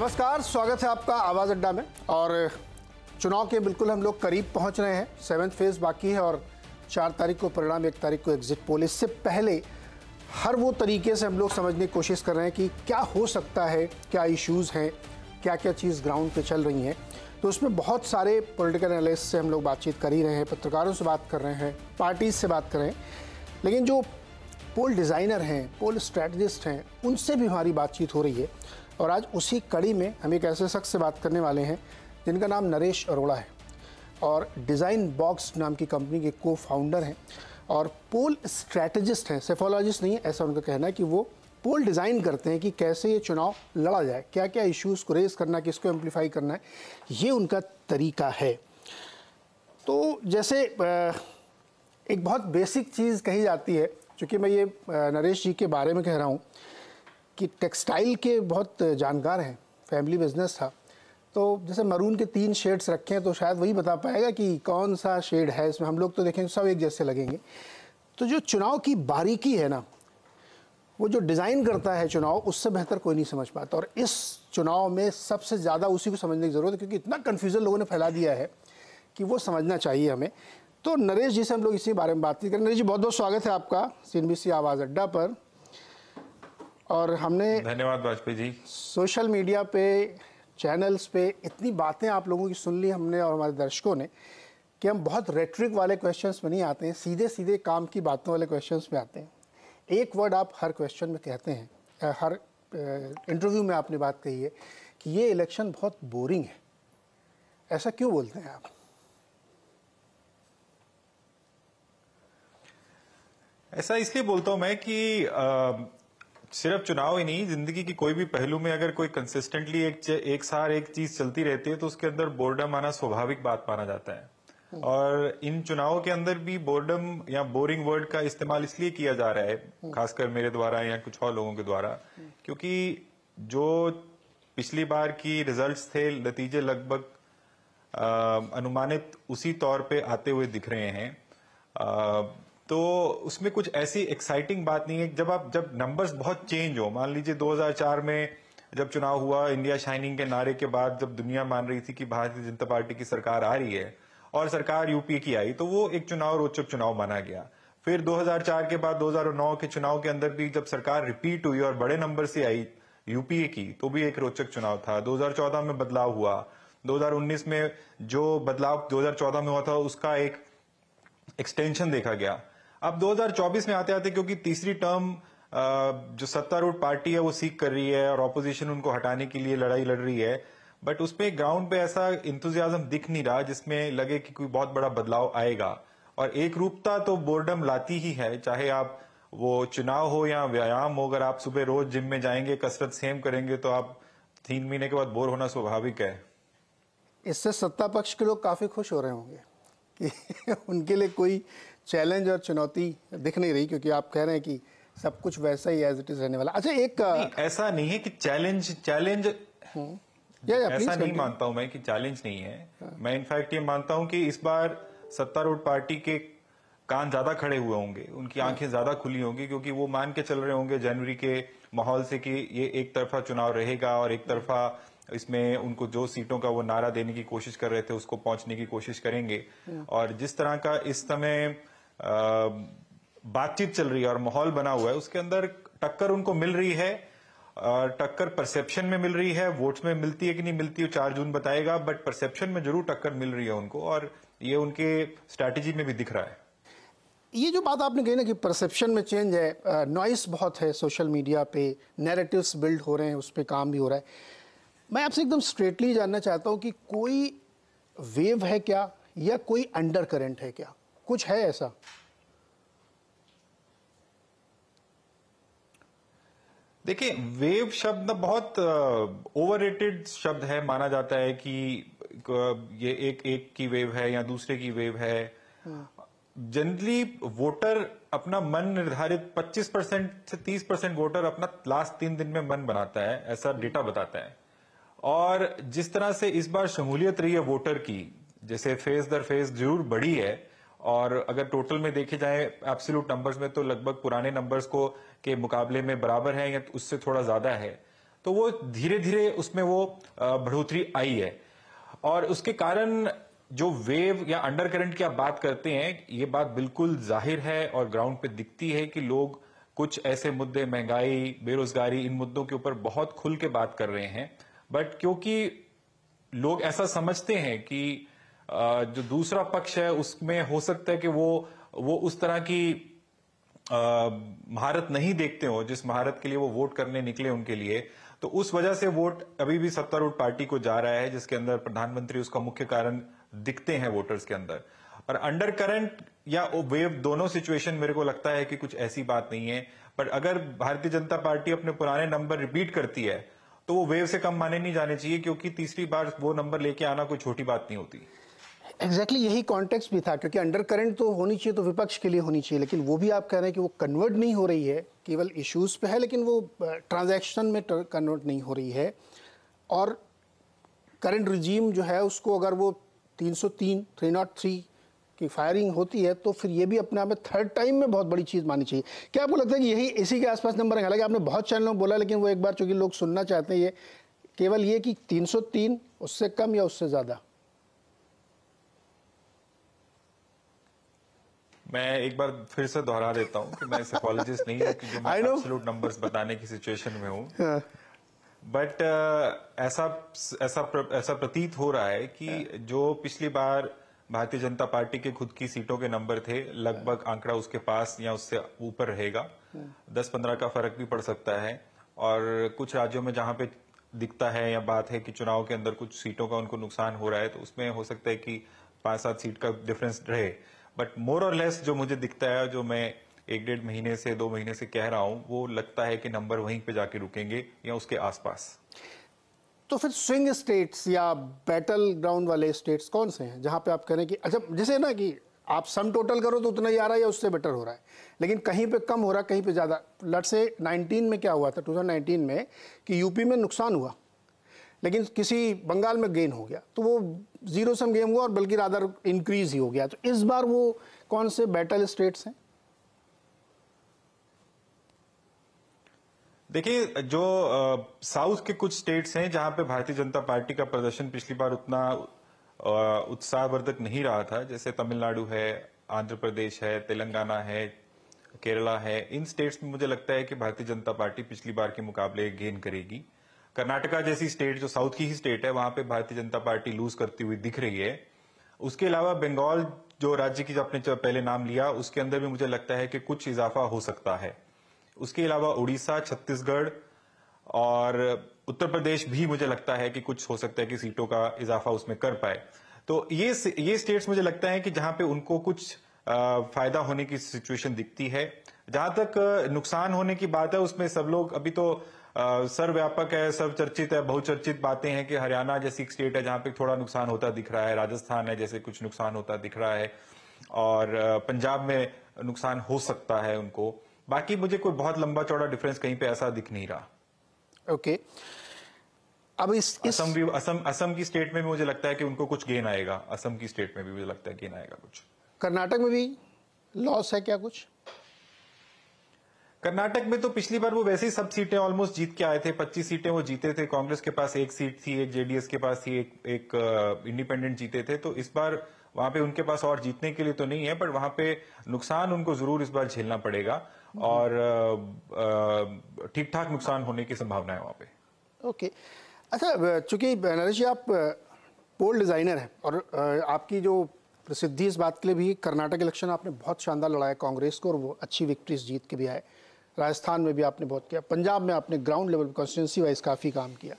नमस्कार, स्वागत है आपका आवाज़ अड्डा में। और चुनाव के बिल्कुल हम लोग करीब पहुंच रहे हैं। 7th फेज़ बाकी है और 4 तारीख को परिणाम, 1 तारीख को एग्जिट पोल। इससे पहले हर वो तरीके से हम लोग समझने की कोशिश कर रहे हैं कि क्या हो सकता है, क्या इश्यूज़ हैं, क्या क्या चीज़ ग्राउंड पे चल रही हैं। तो उसमें बहुत सारे पॉलिटिकल एनालिस्ट से हम लोग बातचीत कर ही रहे हैं, पत्रकारों से बात कर रहे हैं, पार्टीज से बात कर रहे हैं, लेकिन जो पोल डिज़ाइनर हैं, पोल स्ट्रैटेजिस्ट हैं, उनसे भी हमारी बातचीत हो रही है। और आज उसी कड़ी में हम एक ऐसे शख्स से बात करने वाले हैं जिनका नाम नरेश अरोड़ा है और डिज़ाइन बॉक्स नाम की कंपनी के को फाउंडर हैं और पोल स्ट्रैटेजिस्ट हैं, सेफोलॉजिस्ट नहीं है, ऐसा उनका कहना है कि वो पोल डिज़ाइन करते हैं कि कैसे ये चुनाव लड़ा जाए, क्या क्या इश्यूज़ को रेज़ करना है, किसको एम्पलीफाई करना है, ये उनका तरीका है। तो जैसे एक बहुत बेसिक चीज़ कही जाती है, चूँकि मैं ये नरेश जी के बारे में कह रहा हूँ कि टेक्सटाइल के बहुत जानकार हैं, फैमिली बिजनेस था। तो जैसे मरून के 3 शेड्स रखे हैं तो शायद वही बता पाएगा कि कौन सा शेड है इसमें। हम लोग तो देखेंगे सब एक जैसे लगेंगे। तो जो चुनाव की बारीकी है ना, वो जो डिज़ाइन करता है चुनाव, उससे बेहतर कोई नहीं समझ पाता। और इस चुनाव में सबसे ज़्यादा उसी को समझने की ज़रूरत है, क्योंकि इतना कन्फ्यूज़न लोगों ने फैला दिया है कि वो समझना चाहिए हमें। तो नरेश जी से हम लोग इसी बारे में बात करें। नरेश जी, बहुत बहुत स्वागत है आपका CNBC आवाज़ अड्डा पर। और हमने धन्यवाद वाजपेयी जी। सोशल मीडिया पे, चैनल्स पे इतनी बातें आप लोगों की सुन ली हमने और हमारे दर्शकों ने कि हम बहुत रेटरिक वाले क्वेश्चंस में नहीं आते हैं, सीधे सीधे काम की बातों वाले क्वेश्चंस में आते हैं। एक वर्ड आप हर क्वेश्चन में कहते हैं, हर इंटरव्यू में आपने बात कही है कि ये इलेक्शन बहुत बोरिंग है। ऐसा क्यों बोलते हैं आप? ऐसा इसलिए बोलता हूं मैं कि सिर्फ चुनाव ही नहीं, जिंदगी की कोई भी पहलू में अगर कोई कंसिस्टेंटली एक सार एक चीज चलती रहती है तो उसके अंदर बोर्डम आना स्वाभाविक बात माना जाता है। और इन चुनावों के अंदर भी बोर्डम या बोरिंग वर्ड का इस्तेमाल इसलिए किया जा रहा है, खासकर मेरे द्वारा या कुछ और लोगों के द्वारा, क्योंकि जो पिछली बार की रिजल्ट्स थे, नतीजे लगभग अनुमानित उसी तौर पे आते हुए दिख रहे हैं। तो उसमें कुछ ऐसी एक्साइटिंग बात नहीं है। जब नंबर्स बहुत चेंज हो, मान लीजिए 2004 में जब चुनाव हुआ, इंडिया शाइनिंग के नारे के बाद जब दुनिया मान रही थी कि भारतीय जनता पार्टी की सरकार आ रही है और सरकार यूपीए की आई, तो वो एक चुनाव रोचक चुनाव माना गया। फिर 2004 के बाद 2009 के चुनाव के अंदर भी जब सरकार रिपीट हुई और बड़े नंबर से आई यूपीए की, तो भी एक रोचक चुनाव था। 2014 में बदलाव हुआ, 2019 में जो बदलाव 2014 में हुआ था उसका एक एक्सटेंशन देखा गया। अब 2024 में आते आते, क्योंकि तीसरी टर्म जो सत्तारूढ़ पार्टी है वो सीख कर रही है और ऑपोजिशन उनको हटाने के लिए लड़ाई लड़ रही है, बट उसमें ग्राउंड पे ऐसा इंतुजियाज्म दिख नहीं रहा जिसमें लगे कि कोई बहुत बड़ा बदलाव आएगा। और एक रूपता तो बोर्डम लाती ही है, चाहे आप वो चुनाव हो या व्यायाम हो। अगर आप सुबह रोज जिम में जाएंगे, कसरत सेम करेंगे, तो आप 3 महीने के बाद बोर होना स्वाभाविक है। इससे सत्ता पक्ष के लोग काफ़ी खुश हो रहे होंगे कि उनके लिए कोई चैलेंज और चुनौती दिख नहीं रही, क्योंकि आप कह रहे हैं कि सब कुछ वैसा ही एज इट इज रहने वाला। अच्छा, एक ऐसा नहीं है कि चैलेंज ऐसा नहीं मानता हूं मैं कि चैलेंज नहीं है। मैं इनफैक्ट ये मानता हूं कि इस बार सत्तारूढ़ पार्टी के कान ज्यादा खड़े हुए होंगे, उनकी आंखें ज्यादा खुली होंगी, क्योंकि वो मान के चल रहे होंगे जनवरी के माहौल से कि ये एक तरफा चुनाव रहेगा और एक तरफा इसमें उनको जो सीटों का वो नारा देने की कोशिश कर रहे थे उसको पहुंचने की कोशिश करेंगे। और जिस तरह का इस समय बातचीत चल रही है और माहौल बना हुआ है, उसके अंदर टक्कर उनको मिल रही है। टक्कर परसेप्शन में मिल रही है, वोट्स में मिलती है कि नहीं मिलती है 4 जून बताएगा, बट परसेप्शन में जरूर टक्कर मिल रही है उनको, और ये उनके स्ट्रैटेजी में भी दिख रहा है। ये जो बात आपने कही ना कि परसेप्शन में चेंज है, नॉइस बहुत है सोशल मीडिया पे, नैरेटिव्स बिल्ड हो रहे हैं, उस पर काम भी हो रहा है। मैं आपसे एकदम स्ट्रेटली जानना चाहता हूं कि कोई वेव है क्या, या कोई अंडर करंट है क्या, कुछ है ऐसा? देखिए, वेव शब्द ना बहुत ओवररेटेड शब्द है। माना जाता है कि ये एक की वेव है या दूसरे की वेव है। जनरली वोटर अपना मन निर्धारित 25% से 30% वोटर अपना लास्ट 3 दिन में मन बनाता है, ऐसा डेटा बताता है। और जिस तरह से इस बार शमूलियत रही है वोटर की, जैसे फेज दर फेज जरूर बढ़ी है, और अगर टोटल में देखे जाए एब्सोल्यूट नंबर्स में, तो लगभग पुराने नंबर्स को के मुकाबले में बराबर है या उससे थोड़ा ज्यादा है। तो वो धीरे धीरे उसमें वो बढ़ोतरी आई है। और उसके कारण जो वेव या अंडर करंट की आप बात करते हैं, ये बात बिल्कुल जाहिर है और ग्राउंड पे दिखती है कि लोग कुछ ऐसे मुद्दे, महंगाई, बेरोजगारी, इन मुद्दों के ऊपर बहुत खुल के बात कर रहे हैं। बट क्योंकि लोग ऐसा समझते हैं कि जो दूसरा पक्ष है उसमें हो सकता है कि वो उस तरह की महारत नहीं देखते हो जिस महारत के लिए वो वोट करने निकले उनके लिए, तो उस वजह से वोट अभी भी सत्तारूढ़ पार्टी को जा रहा है, जिसके अंदर प्रधानमंत्री उसका मुख्य कारण दिखते हैं वोटर्स के अंदर। और अंडर करंट या वेव दोनों सिचुएशन मेरे को लगता है कि कुछ ऐसी बात नहीं है। पर अगर भारतीय जनता पार्टी अपने पुराने नंबर रिपीट करती है तो वो वेव से कम माने नहीं जाने चाहिए, क्योंकि तीसरी बार वो नंबर लेके आना कोई छोटी बात नहीं होती। एग्जैक्टली यही कॉन्टेक्स्ट भी था, क्योंकि अंडर करंट तो होनी चाहिए, तो विपक्ष के लिए होनी चाहिए, लेकिन वो भी आप कह रहे हैं कि वो कन्वर्ट नहीं हो रही है, केवल इश्यूज पे है, लेकिन वो ट्रांजैक्शन में कन्वर्ट नहीं हो रही है। और करंट रिजीम जो है उसको अगर वो 303 की फायरिंग होती है तो फिर ये भी अपने आप में थर्ड टाइम में बहुत बड़ी चीज़ माननी चाहिए। क्या आपको लगता है कि यही इसी के आसपास नंबर है? हालांकि आपने बहुत चैनलों में बोला, लेकिन वो एक बार चूंकि लोग सुनना चाहते हैं, ये केवल ये कि 303 उससे कम या उससे ज़्यादा? मैं एक बार फिर से दोहरा देता हूं कि मैं साइकोलॉजिस्ट नहीं हूं कि जो मैं एब्सोल्यूट नंबर्स बताने की सिचुएशन में हूं। बट ऐसा प्रतीत हो रहा है कि जो पिछली बार भारतीय जनता पार्टी के खुद की सीटों के नंबर थे, लगभग आंकड़ा उसके पास या उससे ऊपर रहेगा। 10-15 का फर्क भी पड़ सकता है। और कुछ राज्यों में जहां पे दिखता है या बात है कि चुनाव के अंदर कुछ सीटों का उनको नुकसान हो रहा है, तो उसमें हो सकता है कि 5-7 सीट का डिफरेंस रहे। बट मोर और लेस जो मुझे दिखता है, जो मैं 1-1.5 महीने से 2 महीने से कह रहा हूं, वो लगता है कि नंबर वहीं पे जाके रुकेंगे या उसके आसपास। तो फिर स्विंग स्टेट्स या बैटल ग्राउंड वाले स्टेट्स कौन से हैं जहां पे आप कह रहे हैं कि अच्छा, जैसे ना कि आप सम टोटल करो तो उतना ही आ रहा है या उससे बेटर हो रहा है, लेकिन कहीं पे कम हो रहा है, कहीं पे ज़्यादा। लट से 19 में क्या हुआ था, 2019 में, कि यूपी में नुकसान हुआ लेकिन किसी बंगाल में गेन हो गया, तो वो जीरो सम गेम हुआ और बल्कि रादर इंक्रीज ही हो गया। तो इस बार वो कौन से बैटल स्टेट्स हैं? देखिए, जो साउथ के कुछ स्टेट्स हैं जहां पे भारतीय जनता पार्टी का प्रदर्शन पिछली बार उतना उत्साहवर्धक नहीं रहा था, जैसे तमिलनाडु है, आंध्र प्रदेश है, तेलंगाना है, केरला है। इन स्टेट्स में मुझे लगता है कि भारतीय जनता पार्टी पिछली बार के मुकाबले गेन करेगी। कर्नाटका जैसी स्टेट, जो साउथ की ही स्टेट है, वहां पे भारतीय जनता पार्टी लूज करती हुई दिख रही है। उसके अलावा बंगाल, जो राज्य की आपने पहले नाम लिया, उसके अंदर भी मुझे लगता है कि कुछ इजाफा हो सकता है। उसके अलावा उड़ीसा, छत्तीसगढ़ और उत्तर प्रदेश भी मुझे लगता है कि कुछ हो सकता है कि सीटों का इजाफा उसमें कर पाए। तो ये स्टेट्स मुझे लगता है कि जहां पे उनको कुछ फायदा होने की सिचुएशन दिखती है। जहां तक नुकसान होने की बात है, उसमें सब लोग अभी तो सर्वव्यापक है, सर्वचर्चित है, बहुचर्चित बातें हैं कि हरियाणा जैसी एक स्टेट है जहां पे थोड़ा नुकसान होता दिख रहा है, राजस्थान है जैसे कुछ नुकसान होता दिख रहा है, और पंजाब में नुकसान हो सकता है उनको। बाकी मुझे कोई बहुत लंबा चौड़ा डिफरेंस कहीं पे ऐसा दिख नहीं रहा। ओके। अब असम की स्टेट में भी मुझे लगता है कि उनको कुछ गेन आएगा। असम की स्टेट में भी मुझे लगता है गेन आएगा कुछ। कर्नाटक में भी लॉस है क्या कुछ? कर्नाटक में तो पिछली बार वो वैसे ही सब सीटें ऑलमोस्ट जीत के आए थे। 25 सीटें वो जीते थे। कांग्रेस के पास 1 सीट थी, एक जेडीएस के पास थी, एक इंडिपेंडेंट जीते थे। तो इस बार वहां पे उनके पास और जीतने के लिए तो नहीं है, पर वहां पे नुकसान उनको जरूर इस बार झेलना पड़ेगा और ठीक ठाक नुकसान होने की संभावना है वहां पे। ओके। अच्छा, चूंकि नरेश जी आप पोल डिजाइनर हैं और आपकी जो प्रसिद्धि इस बात के लिए भी, कर्नाटक इलेक्शन आपने बहुत शानदार लड़ाया कांग्रेस को और वो अच्छी विक्ट्रीज जीत के भी आए। राजस्थान में भी आपने बहुत किया, पंजाब में आपने ग्राउंड लेवल कॉन्स्टिट्यूंसी वाइज काफ़ी काम किया।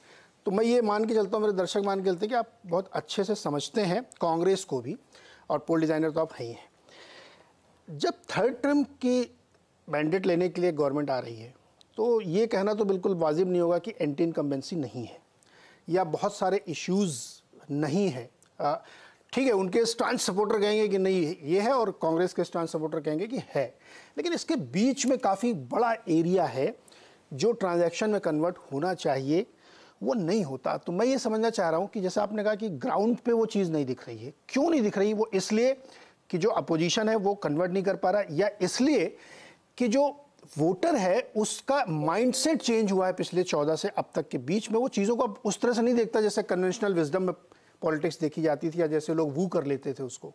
तो मैं ये मान के चलता हूँ, मेरे दर्शक मान के चलते हैं कि आप बहुत अच्छे से समझते हैं कांग्रेस को भी, और पोल डिज़ाइनर तो आप हैं ही हैं। जब थर्ड टर्म की मैंडेट लेने के लिए गवर्नमेंट आ रही है, तो ये कहना तो बिल्कुल वाजिब नहीं होगा कि एंटी इनकम्बेंसी नहीं है या बहुत सारे इश्यूज़ नहीं है। ठीक है, उनके स्टांस सपोर्टर कहेंगे कि नहीं ये है, और कांग्रेस के स्टांस सपोर्टर कहेंगे कि है, लेकिन इसके बीच में काफ़ी बड़ा एरिया है जो ट्रांजैक्शन में कन्वर्ट होना चाहिए, वो नहीं होता। तो मैं ये समझना चाह रहा हूँ कि जैसे आपने कहा कि ग्राउंड पे वो चीज़ नहीं दिख रही है, क्यों नहीं दिख रही? वो इसलिए कि जो अपोजिशन है वो कन्वर्ट नहीं कर पा रहा, या इसलिए कि जो वोटर है उसका माइंडसेट चेंज हुआ है पिछले 14 से अब तक के बीच में। वो चीज़ों को अब उस तरह से नहीं देखता जैसे कन्वेंशनल विजडम में पॉलिटिक्स देखी जाती थी या जैसे लोग वू कर लेते थे उसको।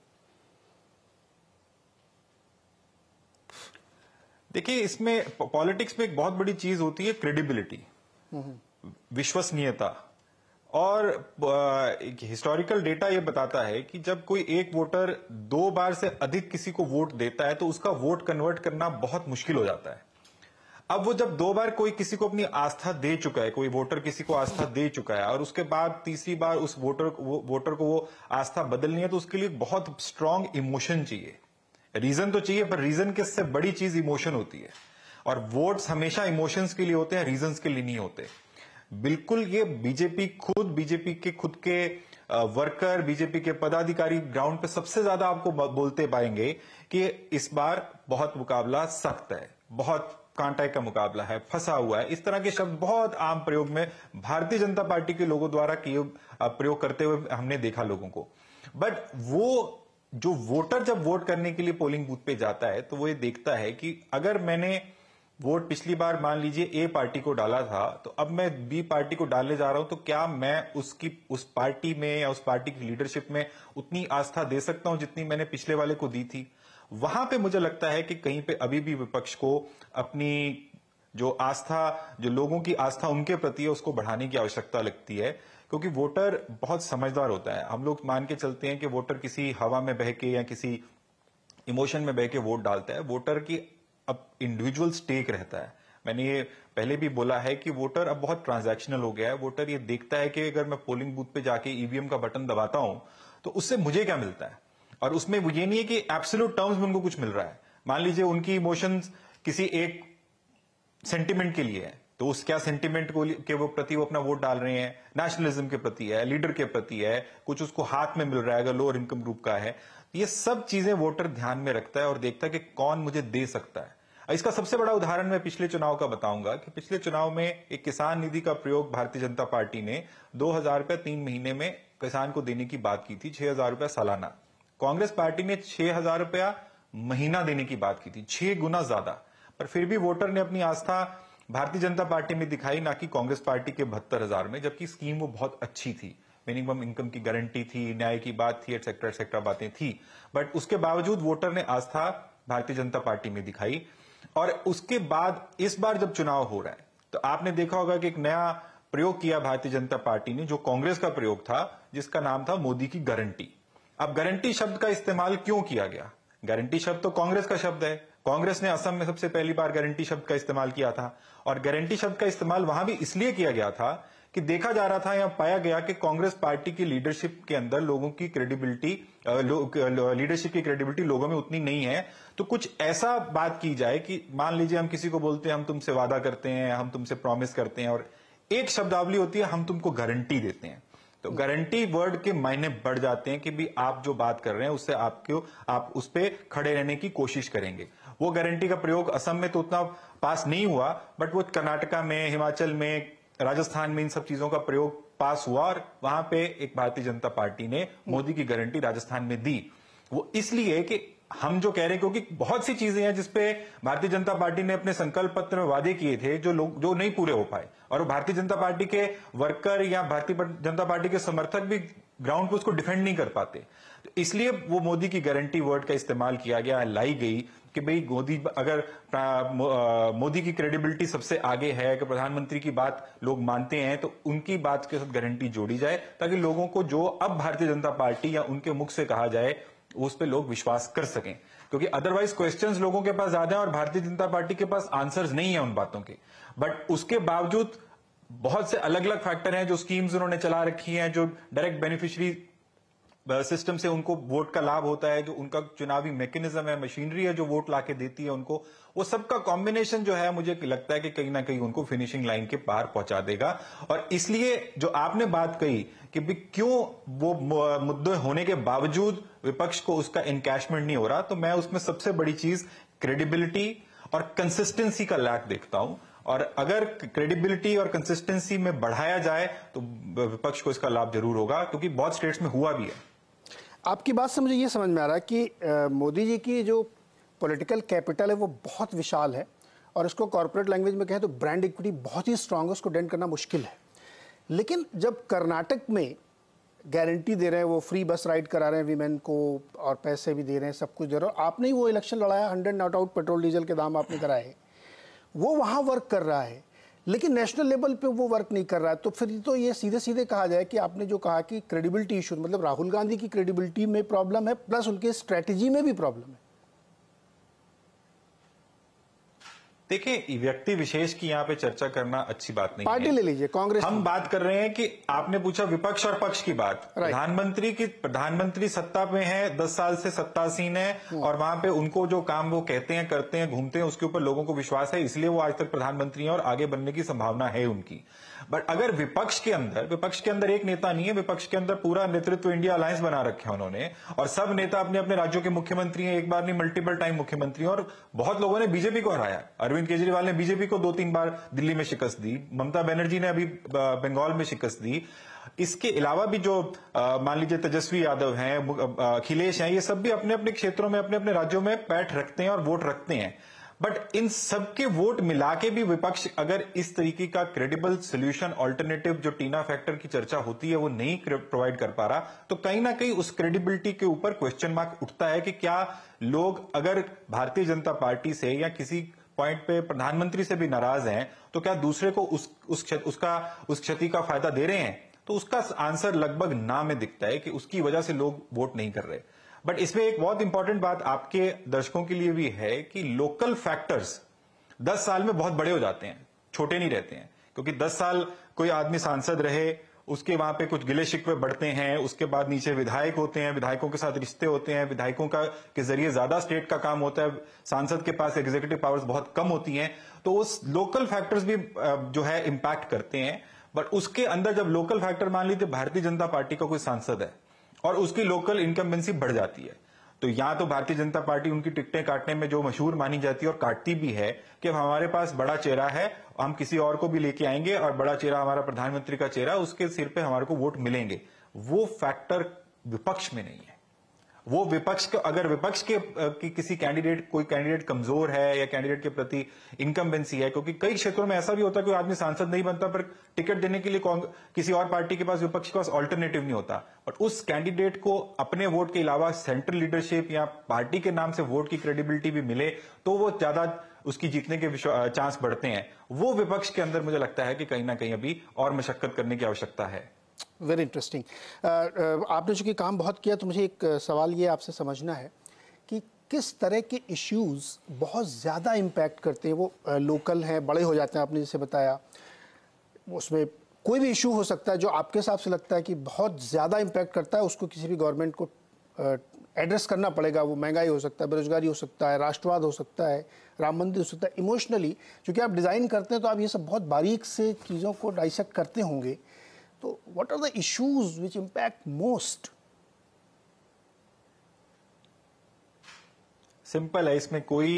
देखिए, इसमें पॉलिटिक्स में एक बहुत बड़ी चीज होती है क्रेडिबिलिटी, विश्वसनीयता। और एक हिस्टोरिकल डेटा ये बताता है कि जब कोई एक वोटर 2 बार से अधिक किसी को वोट देता है तो उसका वोट कन्वर्ट करना बहुत मुश्किल हो जाता है। अब वो जब 2 बार कोई किसी को अपनी आस्था दे चुका है, कोई वोटर किसी को आस्था दे चुका है और उसके बाद तीसरी बार उस वोटर को वो आस्था बदलनी है, तो उसके लिए बहुत स्ट्रांग इमोशन चाहिए। रीजन तो चाहिए, पर रीजन के से बड़ी चीज इमोशन होती है, और वोट्स हमेशा इमोशंस के लिए होते हैं, रीजंस के लिए नहीं होते। बिल्कुल ये बीजेपी के खुद के वर्कर, बीजेपी के पदाधिकारी ग्राउंड पे सबसे ज्यादा आपको बोलते पाएंगे कि इस बार बहुत मुकाबला सख्त है, बहुत कांटे का मुकाबला है, फंसा हुआ है। इस तरह के शब्द बहुत आम प्रयोग में भारतीय जनता पार्टी के लोगों द्वारा किए प्रयोग करते हुए हमने देखा लोगों को। बट वो जो वोटर जब वोट करने के लिए पोलिंग बूथ पे जाता है तो वो ये देखता है कि अगर मैंने वोट पिछली बार मान लीजिए ए पार्टी को डाला था, तो अब मैं बी पार्टी को डालने जा रहा हूं, तो क्या मैं उस पार्टी में या उस पार्टी की लीडरशिप में उतनी आस्था दे सकता हूं जितनी मैंने पिछले वाले को दी थी। वहां पे मुझे लगता है कि कहीं पे अभी भी विपक्ष को अपनी जो आस्था, जो लोगों की आस्था उनके प्रति है, उसको बढ़ाने की आवश्यकता लगती है, क्योंकि वोटर बहुत समझदार होता है। हम लोग मान के चलते हैं कि वोटर किसी हवा में बह के या किसी इमोशन में बह के वोट डालता है। वोटर की अब इंडिविजुअल स्टेक रहता है। मैंने ये पहले भी बोला है कि वोटर अब बहुत ट्रांजैक्शनल हो गया है। वोटर ये देखता है कि अगर मैं पोलिंग बूथ पे जाके ईवीएम का बटन दबाता हूं तो उससे मुझे क्या मिलता है, और उसमें ये नहीं है कि एब्सोल्यूट टर्म्स में उनको कुछ मिल रहा है। मान लीजिए उनकी इमोशंस किसी एक सेंटिमेंट के लिए है, तो उस क्या सेंटिमेंट को के वो प्रति वो अपना वोट डाल रहे हैं, नेशनलिज्म के प्रति है, लीडर के प्रति है, कुछ उसको हाथ में मिल रहा है अगर लोअर इनकम ग्रुप का है। ये सब चीजें वोटर ध्यान में रखता है और देखता है कि कौन मुझे दे सकता है। इसका सबसे बड़ा उदाहरण मैं पिछले चुनाव का बताऊंगा कि पिछले चुनाव में एक किसान निधि का प्रयोग भारतीय जनता पार्टी ने 2000 रुपया 3 महीने में किसान को देने की बात की थी, 6000 रुपया सालाना। कांग्रेस पार्टी ने 6000 रुपया महीना देने की बात की थी, 6 गुना ज्यादा। पर फिर भी वोटर ने अपनी आस्था भारतीय जनता पार्टी में दिखाई, ना कि कांग्रेस पार्टी के 72,000 में, जबकि स्कीम वो बहुत अच्छी थी। मिनिमम इनकम की गारंटी थी, न्याय की बात थी, एक्सेट्रा बातें थी। बट उसके बावजूद वोटर ने आस्था भारतीय जनता पार्टी में दिखाई। और उसके बाद इस बार जब चुनाव हो रहा है तो आपने देखा होगा कि एक नया प्रयोग किया भारतीय जनता पार्टी ने, जो कांग्रेस का प्रयोग था, जिसका नाम था मोदी की गारंटी। अब गारंटी शब्द का इस्तेमाल क्यों किया गया? गारंटी शब्द तो कांग्रेस का शब्द है। कांग्रेस ने असम में सबसे पहली बार गारंटी शब्द का इस्तेमाल किया था, और गारंटी शब्द का इस्तेमाल वहां भी इसलिए किया गया था कि देखा जा रहा था या पाया गया कि कांग्रेस पार्टी की लीडरशिप के अंदर लोगों की क्रेडिबिलिटी, लीडरशिप की क्रेडिबिलिटी लोगों में उतनी नहीं है। तो कुछ ऐसा बात की जाए कि मान लीजिए हम किसी को बोलते हैं हम तुमसे वादा करते हैं, हम तुमसे प्रॉमिस करते हैं, और एक शब्दावली होती है हम तुमको गारंटी देते हैं। तो गारंटी वर्ड के मायने बढ़ जाते हैं कि भी आप जो बात कर रहे हैं उससे आप उस पर खड़े रहने की कोशिश करेंगे। वो गारंटी का प्रयोग असम में तो उतना पास नहीं हुआ, बट वो कर्नाटका में, हिमाचल में, राजस्थान में इन सब चीजों का प्रयोग पास हुआ, और वहां पे एक भारतीय जनता पार्टी ने मोदी की गारंटी राजस्थान में दी। वो इसलिए कि हम जो कह रहे हैं, क्योंकि बहुत सी चीजें हैं जिसपे भारतीय जनता पार्टी ने अपने संकल्प पत्र में वादे किए थे जो नहीं पूरे हो पाए, और भारतीय जनता पार्टी के वर्कर या भारतीय जनता पार्टी के समर्थक भी ग्राउंड पे उसको डिफेंड नहीं कर पाते। तो इसलिए वो मोदी की गारंटी वर्ड का इस्तेमाल किया गया, लाई गई कि भाई मोदी, अगर मोदी की क्रेडिबिलिटी सबसे आगे है कि प्रधानमंत्री की बात लोग मानते हैं, तो उनकी बात के साथ गारंटी जोड़ी जाए, ताकि लोगों को जो अब भारतीय जनता पार्टी या उनके मुख से कहा जाए उस पे लोग विश्वास कर सकें। क्योंकि अदरवाइज क्वेश्चंस लोगों के पास ज्यादा है और भारतीय जनता पार्टी के पास आंसर्स नहीं है उन बातों के। बट उसके बावजूद बहुत से अलग अलग फैक्टर हैं, जो स्कीम्स उन्होंने चला रखी हैं, जो डायरेक्ट बेनिफिशियरी सिस्टम से उनको वोट का लाभ होता है, जो उनका चुनावी मैकेनिज्म है, मशीनरी है जो वोट लाके देती है उनको, वो सबका कॉम्बिनेशन जो है मुझे लगता है कि कहीं ना कहीं उनको फिनिशिंग लाइन के पार पहुंचा देगा। और इसलिए जो आपने बात कही कि भी क्यों वो मुद्दे होने के बावजूद विपक्ष को उसका एनकैशमेंट नहीं हो रहा, तो मैं उसमें सबसे बड़ी चीज क्रेडिबिलिटी और कंसिस्टेंसी का लैक देखता हूं। और अगर क्रेडिबिलिटी और कंसिस्टेंसी में बढ़ाया जाए तो विपक्ष को इसका लाभ जरूर होगा, क्योंकि बहुत स्टेट्स में हुआ भी है। आपकी बात से मुझे ये समझ में आ रहा है कि मोदी जी की जो पॉलिटिकल कैपिटल है वो बहुत विशाल है, और इसको कॉर्पोरेट लैंग्वेज में कहें तो ब्रांड इक्विटी बहुत ही स्ट्रांग है, उसको डेंट करना मुश्किल है। लेकिन जब कर्नाटक में गारंटी दे रहे हैं, वो फ्री बस राइड करा रहे हैं वीमेन को और पैसे भी दे रहे हैं, सब कुछ दे रहे हो, आपने ही वो इलेक्शन लड़ाया, 100 नॉट आउट पेट्रोल डीजल के दाम आपने कराए, वो वहाँ वर्क कर रहा है, लेकिन नेशनल लेवल पे वो वर्क नहीं कर रहा है। तो फिर तो ये सीधे सीधे कहा जाए कि आपने जो कहा कि क्रेडिबिलिटी इशू, मतलब राहुल गांधी की क्रेडिबिलिटी में प्रॉब्लम है, प्लस उनके स्ट्रेटेजी में भी प्रॉब्लम है। देखिए, व्यक्ति विशेष की यहाँ पे चर्चा करना अच्छी बात नहीं है। पार्टी ले लीजिए, कांग्रेस। हम बात कर रहे हैं कि आपने पूछा विपक्ष और पक्ष की बात। प्रधानमंत्री सत्ता में है, 10 साल से सत्तासीन है, और वहां पे उनको जो काम वो कहते हैं, करते हैं, घूमते हैं, उसके ऊपर लोगों को विश्वास है, इसलिए वो आज तक प्रधानमंत्री हैं और आगे बनने की संभावना है उनकी। बट अगर विपक्ष के अंदर एक नेता नहीं है, विपक्ष के अंदर पूरा नेतृत्व इंडिया अलायंस बना रखे हैं उन्होंने, और सब नेता अपने अपने राज्यों के मुख्यमंत्री हैं, एक बार नहीं मल्टीपल टाइम मुख्यमंत्री, और बहुत लोगों ने बीजेपी को हराया। अरविंद केजरीवाल ने बीजेपी को 2-3 बार दिल्ली में शिकस्त दी, ममता बनर्जी ने अभी बंगाल में शिकस्त दी। इसके अलावा भी जो मान लीजिए तेजस्वी यादव हैं, अखिलेश हैं, ये सब भी अपने अपने क्षेत्रों में, अपने अपने राज्यों में पैठ रखते हैं और वोट रखते हैं। बट इन सबके वोट मिला के भी विपक्ष अगर इस तरीके का क्रेडिबल सोल्यूशन, ऑल्टरनेटिव, जो टीना फैक्टर की चर्चा होती है, वो नहीं प्रोवाइड कर पा रहा, तो कहीं ना कहीं उस क्रेडिबिलिटी के ऊपर क्वेश्चन मार्क उठता है कि क्या लोग अगर भारतीय जनता पार्टी से या किसी पॉइंट पे प्रधानमंत्री से भी नाराज हैं, तो क्या दूसरे को उस क्षति का फायदा दे रहे हैं? तो उसका आंसर लगभग ना में दिखता है कि उसकी वजह से लोग वोट नहीं कर रहे। बट इसमें एक बहुत इंपॉर्टेंट बात आपके दर्शकों के लिए भी है कि लोकल फैक्टर्स 10 साल में बहुत बड़े हो जाते हैं, छोटे नहीं रहते हैं। क्योंकि 10 साल कोई आदमी सांसद रहे, उसके वहां पे कुछ गिले शिकवे बढ़ते हैं, उसके बाद नीचे विधायक होते हैं, विधायकों के साथ रिश्ते होते हैं, विधायकों के जरिए ज्यादा स्टेट का काम होता है, सांसद के पास एग्जीक्यूटिव पावर्स बहुत कम होती हैं, तो उस लोकल फैक्टर्स भी जो है इंपैक्ट करते हैं। बट उसके अंदर जब लोकल फैक्टर, मान लीजिए भारतीय जनता पार्टी का कोई सांसद है और उसकी लोकल इनकम्बेंसी बढ़ जाती है, तो यहां तो भारतीय जनता पार्टी उनकी टिकटें काटने में जो मशहूर मानी जाती है और काटती भी है कि हमारे पास बड़ा चेहरा है, हम किसी और को भी लेके आएंगे और बड़ा चेहरा हमारा प्रधानमंत्री का चेहरा, उसके सिर पे हमारे को वोट मिलेंगे। वो फैक्टर विपक्ष में नहीं है। वो विपक्ष का, अगर विपक्ष की किसी कैंडिडेट, कोई कैंडिडेट कमजोर है या कैंडिडेट के प्रति इनकम्बेंसी है, क्योंकि कई क्षेत्रों में ऐसा भी होता है कि आदमी सांसद नहीं बनता पर टिकट देने के लिए किसी और पार्टी के पास, विपक्ष के पास ऑल्टरनेटिव नहीं होता, बट उस कैंडिडेट को अपने वोट के अलावा सेंट्रल लीडरशिप या पार्टी के नाम से वोट की क्रेडिबिलिटी भी मिले तो वो ज्यादा उसकी जीतने के चांस बढ़ते हैं। वो विपक्ष के अंदर मुझे लगता है कि कहीं ना कहीं अभी और मशक्कत करने की आवश्यकता है। Very interesting. आपने चूंकि काम बहुत किया, तो मुझे एक सवाल ये आपसे समझना है कि किस तरह के इश्यूज बहुत ज़्यादा इम्पैक्ट करते हैं। वो लोकल हैं, बड़े हो जाते हैं, आपने जैसे बताया, उसमें कोई भी इशू हो सकता है जो आपके हिसाब से लगता है कि बहुत ज़्यादा इम्पैक्ट करता है, उसको किसी भी गवर्नमेंट को एड्रेस करना पड़ेगा। वो महंगाई हो सकता है, बेरोजगारी हो सकता है, राष्ट्रवाद हो सकता है, राम मंदिर हो सकता है। इमोशनली चूँकि आप डिज़ाइन करते हैं तो आप ये सब बहुत बारीक से चीज़ों को डाइसेक्ट करते होंगे, तो what are the issues which impact most? Simple है, इसमें कोई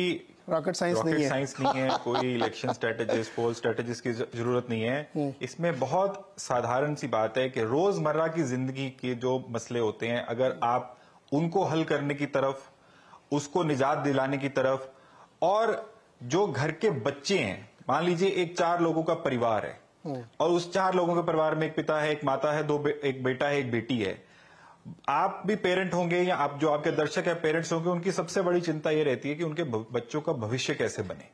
रॉकेट साइंस नहीं है, कोई इलेक्शन स्ट्रेटेजिस्ट, पोल स्ट्रेटेजिस्ट की जरूरत नहीं है। इसमें बहुत साधारण सी बात है कि रोजमर्रा की जिंदगी के जो मसले होते हैं, अगर आप उनको हल करने की तरफ, उसको निजात दिलाने की तरफ, और जो घर के बच्चे हैं, मान लीजिए एक 4 लोगों का परिवार है और उस 4 लोगों के परिवार में एक पिता है, एक माता है, एक बेटा है, एक बेटी है। आप भी पेरेंट होंगे या आप जो आपके दर्शक है पेरेंट्स होंगे, उनकी सबसे बड़ी चिंता यह रहती है कि उनके बच्चों का भविष्य कैसे बने।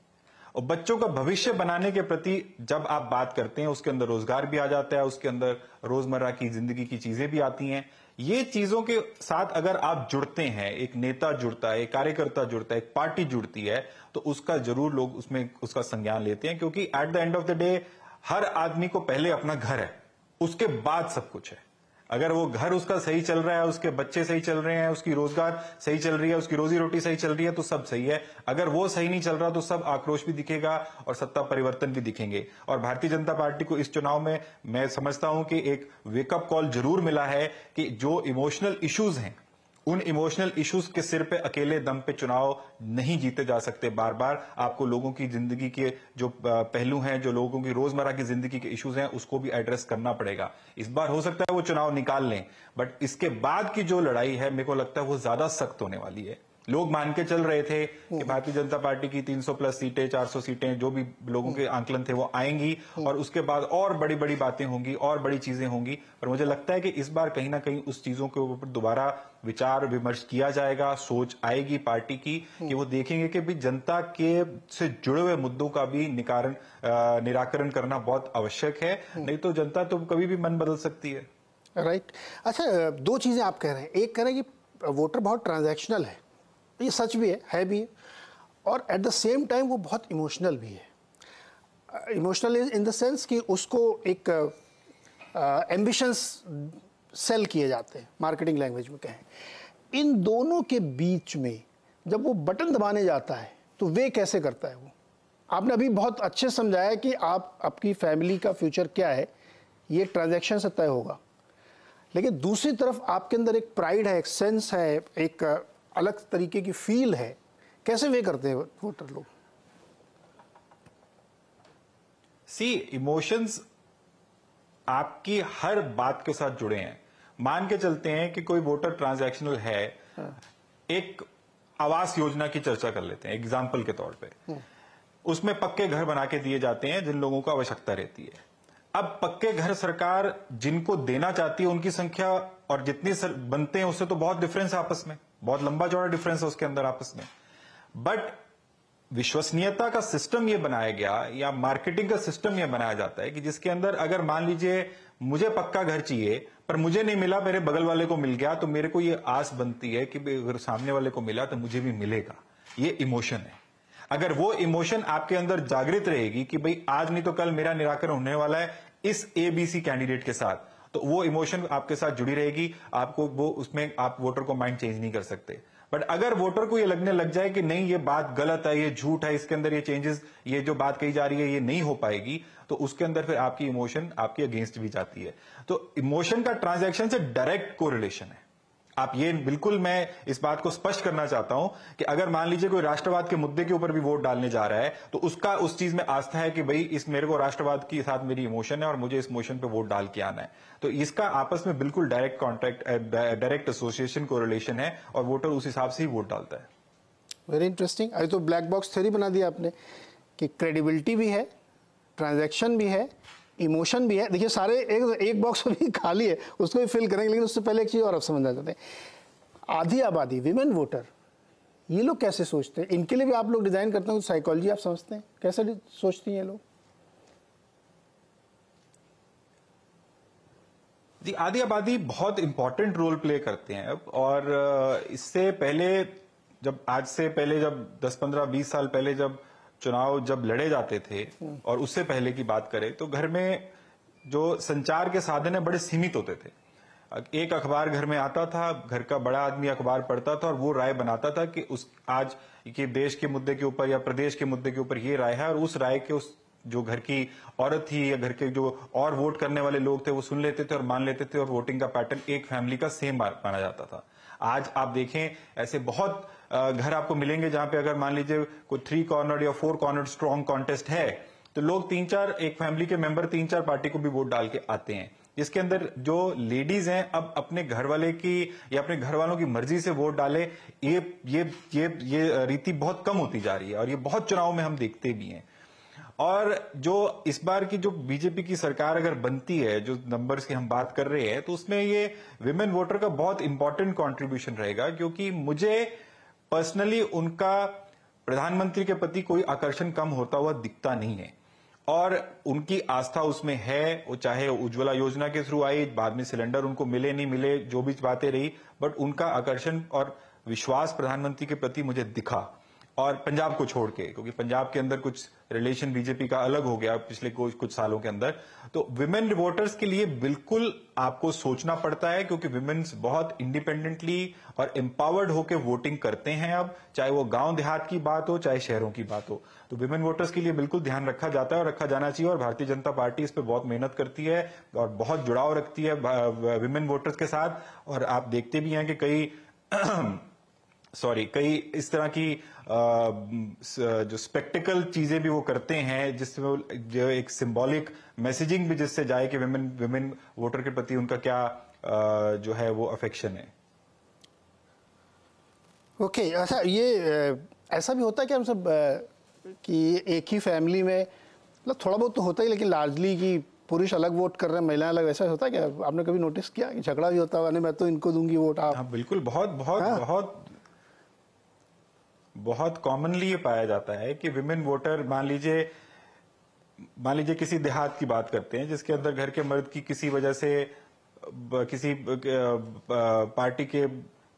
और बच्चों का भविष्य बनाने के प्रति जब आप बात करते हैं, उसके अंदर रोजगार भी आ जाता है, उसके अंदर रोजमर्रा की जिंदगी की चीजें भी आती हैं। ये चीजों के साथ अगर आप जुड़ते हैं, एक नेता जुड़ता है, एक कार्यकर्ता जुड़ता है, एक पार्टी जुड़ती है, तो उसका जरूर लोग उसमें उसका संज्ञान लेते हैं, क्योंकि at the end of the day हर आदमी को पहले अपना घर है, उसके बाद सब कुछ है। अगर वो घर उसका सही चल रहा है, उसके बच्चे सही चल रहे हैं, उसकी रोजगार सही चल रही है, उसकी रोजी रोटी सही चल रही है, तो सब सही है। अगर वो सही नहीं चल रहा तो सब आक्रोश भी दिखेगा और सत्ता परिवर्तन भी दिखेंगे। और भारतीय जनता पार्टी को इस चुनाव में मैं समझता हूं कि एक वेकअप कॉल जरूर मिला है कि जो इमोशनल इश्यूज हैं, उन इमोशनल इश्यूज के सिर पे अकेले दम पे चुनाव नहीं जीते जा सकते। बार बार आपको लोगों की जिंदगी के जो पहलू हैं, जो लोगों की रोजमर्रा की जिंदगी के इश्यूज हैं, उसको भी एड्रेस करना पड़ेगा। इस बार हो सकता है वो चुनाव निकाल लें, बट इसके बाद की जो लड़ाई है, मेरे को लगता है वो ज्यादा सख्त होने वाली है। लोग मान के चल रहे थे कि भारतीय जनता पार्टी की 300 प्लस सीटें, 400 सीटें, जो भी लोगों के आंकलन थे वो आएंगी और उसके बाद और बड़ी बड़ी बातें होंगी और बड़ी चीजें होंगी। पर मुझे लगता है कि इस बार कहीं ना कहीं उस चीजों के ऊपर दोबारा विचार विमर्श किया जाएगा, सोच आएगी पार्टी की कि वो देखेंगे कि भी जनता के से जुड़े हुए मुद्दों का भी निराकरण करना बहुत आवश्यक है, नहीं तो जनता तो कभी भी मन बदल सकती है। राइट। अच्छा, दो चीजें आप कह रहे हैं, एक कह रहे हैं कि वोटर बहुत ट्रांजैक्शनल है, ये सच भी है भी है, और एट द सेम टाइम वो बहुत इमोशनल भी है। इमोशनल इन द सेंस कि उसको एक एम्बिशंस सेल किए जाते हैं, मार्केटिंग लैंग्वेज में कहें। इन दोनों के बीच में जब वो बटन दबाने जाता है तो वे कैसे करता है वो? आपने अभी बहुत अच्छे समझाया कि आप आपकी फैमिली का फ्यूचर क्या है, ये ट्रांजैक्शन से तय होगा, लेकिन दूसरी तरफ आपके अंदर एक प्राइड है, एक सेंस है, एक अलग तरीके की फील है, कैसे वे करते हैं वोटर लोग? सी, इमोशंस आपकी हर बात के साथ जुड़े हैं। मान के चलते हैं कि कोई वोटर ट्रांजैक्शनल है, एक आवास योजना की चर्चा कर लेते हैं एग्जाम्पल के तौर पे। उसमें पक्के घर बना के दिए जाते हैं जिन लोगों को आवश्यकता रहती है। अब पक्के घर सरकार जिनको देना चाहती है उनकी संख्या और जितनी बनते हैं उससे तो बहुत डिफरेंस है आपस में, बहुत लंबा चौड़ा डिफरेंस है उसके अंदर आपस में। बट विश्वसनीयता का सिस्टम यह बनाया गया या मार्केटिंग का सिस्टम यह बनाया जाता है कि जिसके अंदर अगर मान लीजिए मुझे पक्का घर चाहिए पर मुझे नहीं मिला, मेरे बगल वाले को मिल गया, तो मेरे को यह आस बनती है कि अगर सामने वाले को मिला तो मुझे भी मिलेगा। ये इमोशन है। अगर वो इमोशन आपके अंदर जागृत रहेगी कि भाई आज नहीं तो कल मेरा निराकरण होने वाला है इस एबीसी कैंडिडेट के साथ, तो वो इमोशन आपके साथ जुड़ी रहेगी। आपको वो उसमें आप वोटर को माइंड चेंज नहीं कर सकते। बट अगर वोटर को ये लगने लग जाए कि नहीं ये बात गलत है, ये झूठ है, इसके अंदर ये चेंजेस, ये जो बात कही जा रही है ये नहीं हो पाएगी, तो उसके अंदर फिर आपकी इमोशन आपके अगेंस्ट भी जाती है। तो इमोशन का ट्रांजैक्शन से डायरेक्ट कोरिलेशन है। आप ये बिल्कुल, मैं इस बात को स्पष्ट करना चाहता हूं कि अगर मान लीजिए कोई राष्ट्रवाद के मुद्दे के ऊपर भी वोट डालने जा रहा है तो उसका उस चीज में आस्था है कि भाई इस मेरे को राष्ट्रवाद के साथ मेरी इमोशन है और मुझे इस इमोशन पे वोट डाल के आना है। तो इसका आपस में बिल्कुल direct contract, direct association correlation है और वोटर उस हिसाब से ही वोट डालता है। Very interesting. अभी तो ब्लैक बॉक्स थ्योरी बना दिया आपने कि क्रेडिबिलिटी भी है, ट्रांजैक्शन भी है, इमोशन भी है। देखिए सारे एक बॉक्स भी खाली है, उसको भी फिल करेंगे, लेकिन उससे पहले एक चीज़ और आप समझना चाहते हैं। आधी आबादी, विमेन वोटर, ये लोग कैसे सोचते हैं? इनके लिए भी आप लोग डिज़ाइन करते हैं, साइकोलॉजी आप समझते हैं, कैसे सोचती हैं ये लोग? जी, आधी आबादी बहुत इंपॉर्टेंट रोल प्ले करते हैं। और इससे पहले आज से पहले जब 10, 15, 20 साल पहले जब चुनाव लड़े जाते थे और उससे पहले की बात करें तो घर में जो संचार के साधन है बड़े सीमित होते थे। एक अखबार घर में आता था, घर का बड़ा आदमी अखबार पढ़ता था और वो राय बनाता था कि आज के देश के मुद्दे के ऊपर या प्रदेश के मुद्दे के ऊपर ये राय है, और उस राय के उस जो घर की औरत थी या घर के जो और वोट करने वाले लोग थे वो सुन लेते थे और मान लेते थे, और वोटिंग का पैटर्न एक फैमिली का सेम माना जाता था। आज आप देखें ऐसे बहुत घर आपको मिलेंगे जहां पे अगर मान लीजिए कोई 3 कॉर्नर या 4 कॉर्नर स्ट्रॉन्ग कॉन्टेस्ट है तो लोग 3-4 एक फैमिली के मेंबर 3-4 पार्टी को भी वोट डाल के आते हैं, जिसके अंदर जो लेडीज हैं अब अपने घर वाले की या अपने घर वालों की मर्जी से वोट डाले, ये रीति बहुत कम होती जा रही है और ये बहुत चुनाव में हम देखते भी हैं। और जो इस बार की जो बीजेपी की सरकार अगर बनती है, जो नंबर्स की हम बात कर रहे हैं, तो उसमें ये विमेन वोटर का बहुत इंपॉर्टेंट कंट्रीब्यूशन रहेगा, क्योंकि मुझे पर्सनली उनका प्रधानमंत्री के प्रति कोई आकर्षण कम होता हुआ दिखता नहीं है और उनकी आस्था उसमें है। वो चाहे उज्ज्वला योजना के थ्रू आई, बाद में सिलेंडर उनको मिले नहीं मिले, जो भी बातें रही, बट उनका आकर्षण और विश्वास प्रधानमंत्री के प्रति मुझे दिखा। और पंजाब को छोड़ के, क्योंकि पंजाब के अंदर कुछ रिलेशन बीजेपी का अलग हो गया पिछले कुछ सालों के अंदर, तो विमेन वोटर्स के लिए बिल्कुल आपको सोचना पड़ता है, क्योंकि विमेन्स बहुत इंडिपेंडेंटली और एम्पावर्ड होकर वोटिंग करते हैं अब, चाहे वो गांव देहात की बात हो चाहे शहरों की बात हो। तो विमेन वोटर्स के लिए बिल्कुल ध्यान रखा जाता है और रखा जाना चाहिए, और भारतीय जनता पार्टी इस पर बहुत मेहनत करती है और बहुत जुड़ाव रखती है विमेन वोटर्स के साथ। और आप देखते भी हैं कि कई इस तरह की जो स्पेक्टिकल चीजें भी वो करते हैं, जिसमें जो एक सिंबॉलिक मैसेजिंग भी जिससे जाए कि विमेन वोटर के प्रति उनका क्या जो है वो अफेक्शन है। ओके, अच्छा ये ऐसा भी होता है कि हम सब कि एक ही फैमिली में मतलब थोड़ा बहुत तो होता ही, लेकिन लार्जली कि पुरुष अलग वोट कर रहे हैं, महिलाएं अलग, ऐसा होता है क्या? आपने कभी नोटिस किया कि झगड़ा भी होता होगा, नहीं मैं तो इनको दूंगी वोट आप? हाँ बिल्कुल, बहुत बहुत हाँ? बहुत बहुत कॉमनली ये पाया जाता है कि विमेन वोटर, मान लीजिए किसी देहात की बात करते हैं जिसके अंदर घर के मर्द की किसी वजह से किसी पार्टी के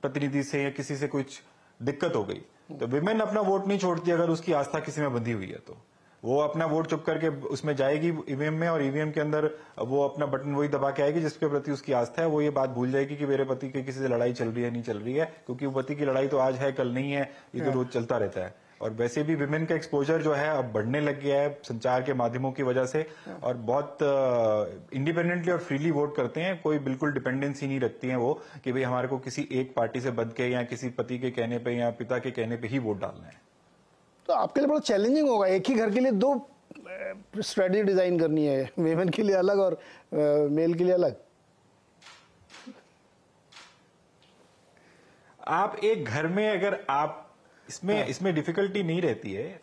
प्रतिनिधि से या किसी से कुछ दिक्कत हो गई, तो विमेन अपना वोट नहीं छोड़ती अगर उसकी आस्था किसी में बंधी हुई है। तो वो अपना वोट चुप करके उसमें जाएगी ईवीएम में, और ईवीएम के अंदर वो अपना बटन वही दबा के आएगी जिसके प्रति उसकी आस्था है। वो ये बात भूल जाएगी कि मेरे पति की किसी से लड़ाई चल रही है नहीं चल रही है, क्योंकि वो पति की लड़ाई तो आज है कल नहीं है, ये तो रोज चलता रहता है। और वैसे भी विमेन का एक्सपोजर जो है अब बढ़ने लग गया है संचार के माध्यमों की वजह से, और बहुत इंडिपेंडेंटली और फ्रीली वोट करते हैं। कोई बिल्कुल डिपेंडेंसी नहीं रखती हैं वो कि भाई हमारे को किसी एक पार्टी से बंध के या किसी पति के कहने पे या पिता के कहने पे ही वोट डालना है। तो आपके लिए बड़ा चैलेंजिंग होगा, एक ही घर के लिए दो स्ट्रेटजी डिजाइन करनी है, वेमेन के लिए अलग और मेल के लिए अलग। आप एक घर में अगर आप इसमें डिफिकल्टी नहीं रहती है,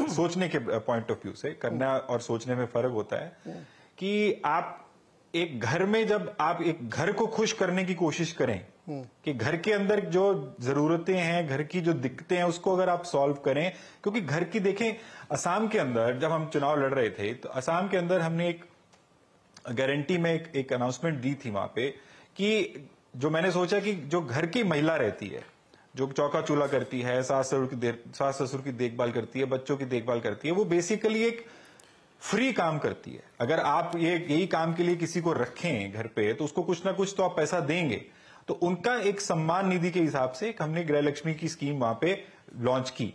सोचने के पॉइंट ऑफ व्यू से करना और सोचने में फर्क होता है कि आप एक घर में जब आप एक घर को खुश करने की कोशिश करें कि घर के अंदर जो जरूरतें हैं, घर की जो दिक्कतें हैं, उसको अगर आप सॉल्व करें। क्योंकि घर की देखें, असम के अंदर जब हम चुनाव लड़ रहे थे तो असम के अंदर हमने एक गारंटी में एक अनाउंसमेंट दी थी वहां पे कि जो मैंने सोचा कि जो घर की महिला रहती है, जो चौका चूल्हा करती है, सास ससुर की देखभाल करती है, बच्चों की देखभाल करती है, वो बेसिकली एक फ्री काम करती है। अगर आप यही काम के लिए किसी को रखें घर पे तो उसको कुछ ना कुछ तो आप पैसा देंगे। तो उनका एक सम्मान निधि के हिसाब से हमने गृह लक्ष्मी की स्कीम वहां पे लॉन्च की।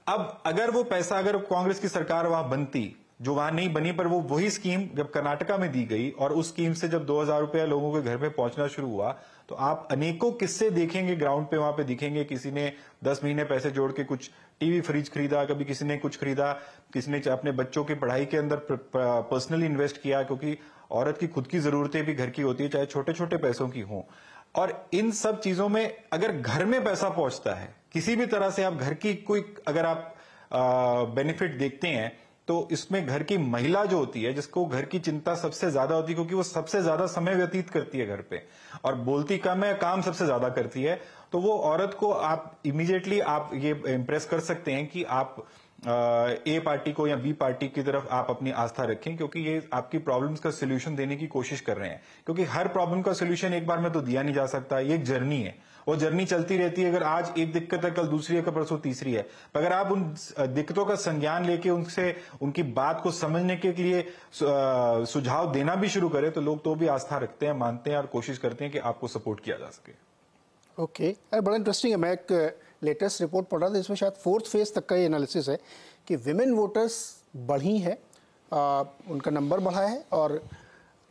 अब अगर वो पैसा, अगर कांग्रेस की सरकार वहां बनती, जो वहां नहीं बनी, पर वो वही स्कीम जब कर्नाटका में दी गई और उस स्कीम से जब 2000 रुपया लोगों के घर पे पहुंचना शुरू हुआ, तो आप अनेकों किस्से देखेंगे ग्राउंड पे, वहां पे दिखेंगे। किसी ने 10 महीने पैसे जोड़ के कुछ टीवी फ्रिज खरीदा, कभी किसी ने कुछ खरीदा, किसी ने अपने बच्चों की पढ़ाई के अंदर पर्सनली इन्वेस्ट किया, क्योंकि औरत की खुद की जरूरतें भी घर की होती है, चाहे छोटे छोटे पैसों की हों। और इन सब चीजों में अगर घर में पैसा पहुंचता है किसी भी तरह से, आप घर की कोई अगर आप बेनिफिट देखते हैं, तो इसमें घर की महिला जो होती है, जिसको घर की चिंता सबसे ज्यादा होती है, क्योंकि वो सबसे ज्यादा समय व्यतीत करती है घर पे और बोलती कम है, काम सबसे ज्यादा करती है, तो वो औरत को आप इमीडिएटली आप ये इंप्रेस कर सकते हैं कि आप ए पार्टी को या बी पार्टी की तरफ आप अपनी आस्था रखें, क्योंकि ये आपकी प्रॉब्लम्स का सोल्यूशन देने की कोशिश कर रहे हैं। क्योंकि हर प्रॉब्लम का सोल्यूशन एक बार में तो दिया नहीं जा सकता, ये एक जर्नी है, वो जर्नी चलती रहती है। अगर आज एक दिक्कत है, कल दूसरी है, कल परसों तीसरी है। अगर आप उन दिक्कतों का संज्ञान लेके उनसे उनकी बात को समझने के लिए सुझाव देना भी शुरू करें, तो लोग तो भी आस्था रखते हैं, मानते हैं और कोशिश करते हैं कि आपको सपोर्ट किया जा सके। ओके, बड़ा इंटरेस्टिंग है। मैं एक लेटेस्ट रिपोर्ट पढ़ रहा था, इसमें शायद 4th फेज तक का ये एनालिसिस है कि विमेन वोटर्स बढ़ी हैं, उनका नंबर बढ़ा है, और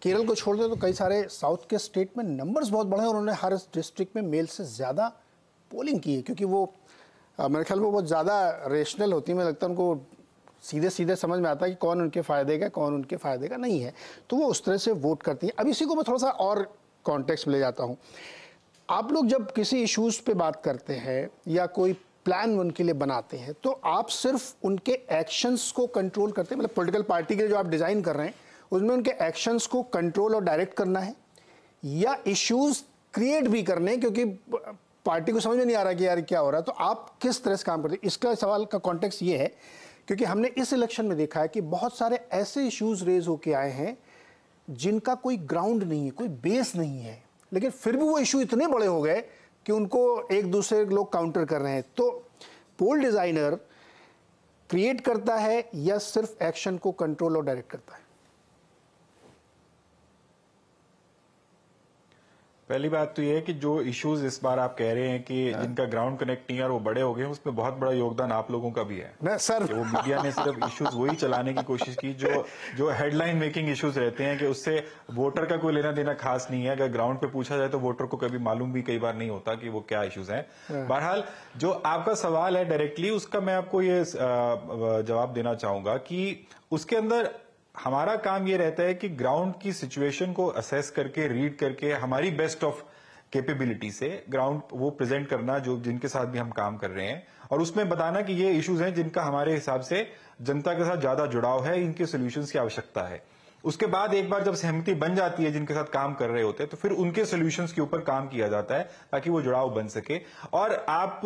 केरल को छोड़ दे तो कई सारे साउथ के स्टेट में नंबर्स बहुत बढ़े हैं, और उन्होंने हर डिस्ट्रिक्ट में मेल से ज़्यादा पोलिंग की है, क्योंकि वो मेरे ख्याल में बहुत ज़्यादा रेशनल होती है। मुझे लगता है उनको सीधे सीधे समझ में आता है कि कौन उनके फ़ायदे का, कौन उनके फ़ायदे का नहीं है, तो वो उस तरह से वोट करती हैं। अब इसी को मैं थोड़ा सा और कॉन्टेक्स्ट में ले जाता हूँ। आप लोग जब किसी इश्यूज़ पे बात करते हैं या कोई प्लान उनके लिए बनाते हैं, तो आप सिर्फ उनके एक्शंस को कंट्रोल करते हैं, मतलब पॉलिटिकल पार्टी के लिए जो आप डिज़ाइन कर रहे हैं उसमें उनके एक्शंस को कंट्रोल और डायरेक्ट करना है, या इश्यूज़ क्रिएट भी करने, क्योंकि पार्टी को समझ में नहीं आ रहा कि यार क्या हो रहा है, तो आप किस तरह से काम करते हैं? इसका सवाल का कॉन्टेक्स्ट ये है क्योंकि हमने इस इलेक्शन में देखा है कि बहुत सारे ऐसे इश्यूज़ रेज होके आए हैं जिनका कोई ग्राउंड नहीं है, कोई बेस नहीं है, लेकिन फिर भी वो इशू इतने बड़े हो गए कि उनको एक दूसरे लोग काउंटर कर रहे हैं। तो पोल डिजाइनर क्रिएट करता है या सिर्फ एक्शन को कंट्रोल और डायरेक्ट करता है? पहली बात तो यह है कि जो इश्यूज इस बार आप कह रहे हैं कि जिनका ग्राउंड कनेक्ट नहीं है और वो बड़े हो गए हैं, उसमें बहुत बड़ा योगदान आप लोगों का भी है। सर, वो मीडिया ने सिर्फ इश्यूज वही चलाने की कोशिश की जो हेडलाइन मेकिंग इश्यूज रहते हैं, कि उससे वोटर का कोई लेना देना खास नहीं है। अगर ग्राउंड पे पूछा जाए तो वोटर को कभी मालूम भी कई बार नहीं होता कि वो क्या इश्यूज हैं। बहरहाल जो आपका सवाल है डायरेक्टली, उसका मैं आपको ये जवाब देना चाहूंगा कि उसके अंदर हमारा काम ये रहता है कि ग्राउंड की सिचुएशन को असेस करके, रीड करके, हमारी बेस्ट ऑफ कैपेबिलिटी से ग्राउंड वो प्रेजेंट करना जो जिनके साथ भी हम काम कर रहे हैं, और उसमें बताना कि ये इश्यूज हैं जिनका हमारे हिसाब से जनता के साथ ज्यादा जुड़ाव है, इनके सोल्यूशंस की आवश्यकता है। उसके बाद एक बार जब सहमति बन जाती है जिनके साथ काम कर रहे होते हैं, तो फिर उनके सॉल्यूशंस के ऊपर काम किया जाता है ताकि वो जुड़ाव बन सके। और आप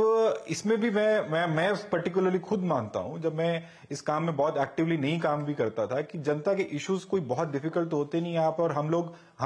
इसमें भी मैं पर्टिकुलरली खुद मानता हूं, जब मैं इस काम में बहुत एक्टिवली नहीं काम भी करता था, कि जनता के इश्यूज कोई बहुत डिफिकल्ट तो होते नहीं आप और हम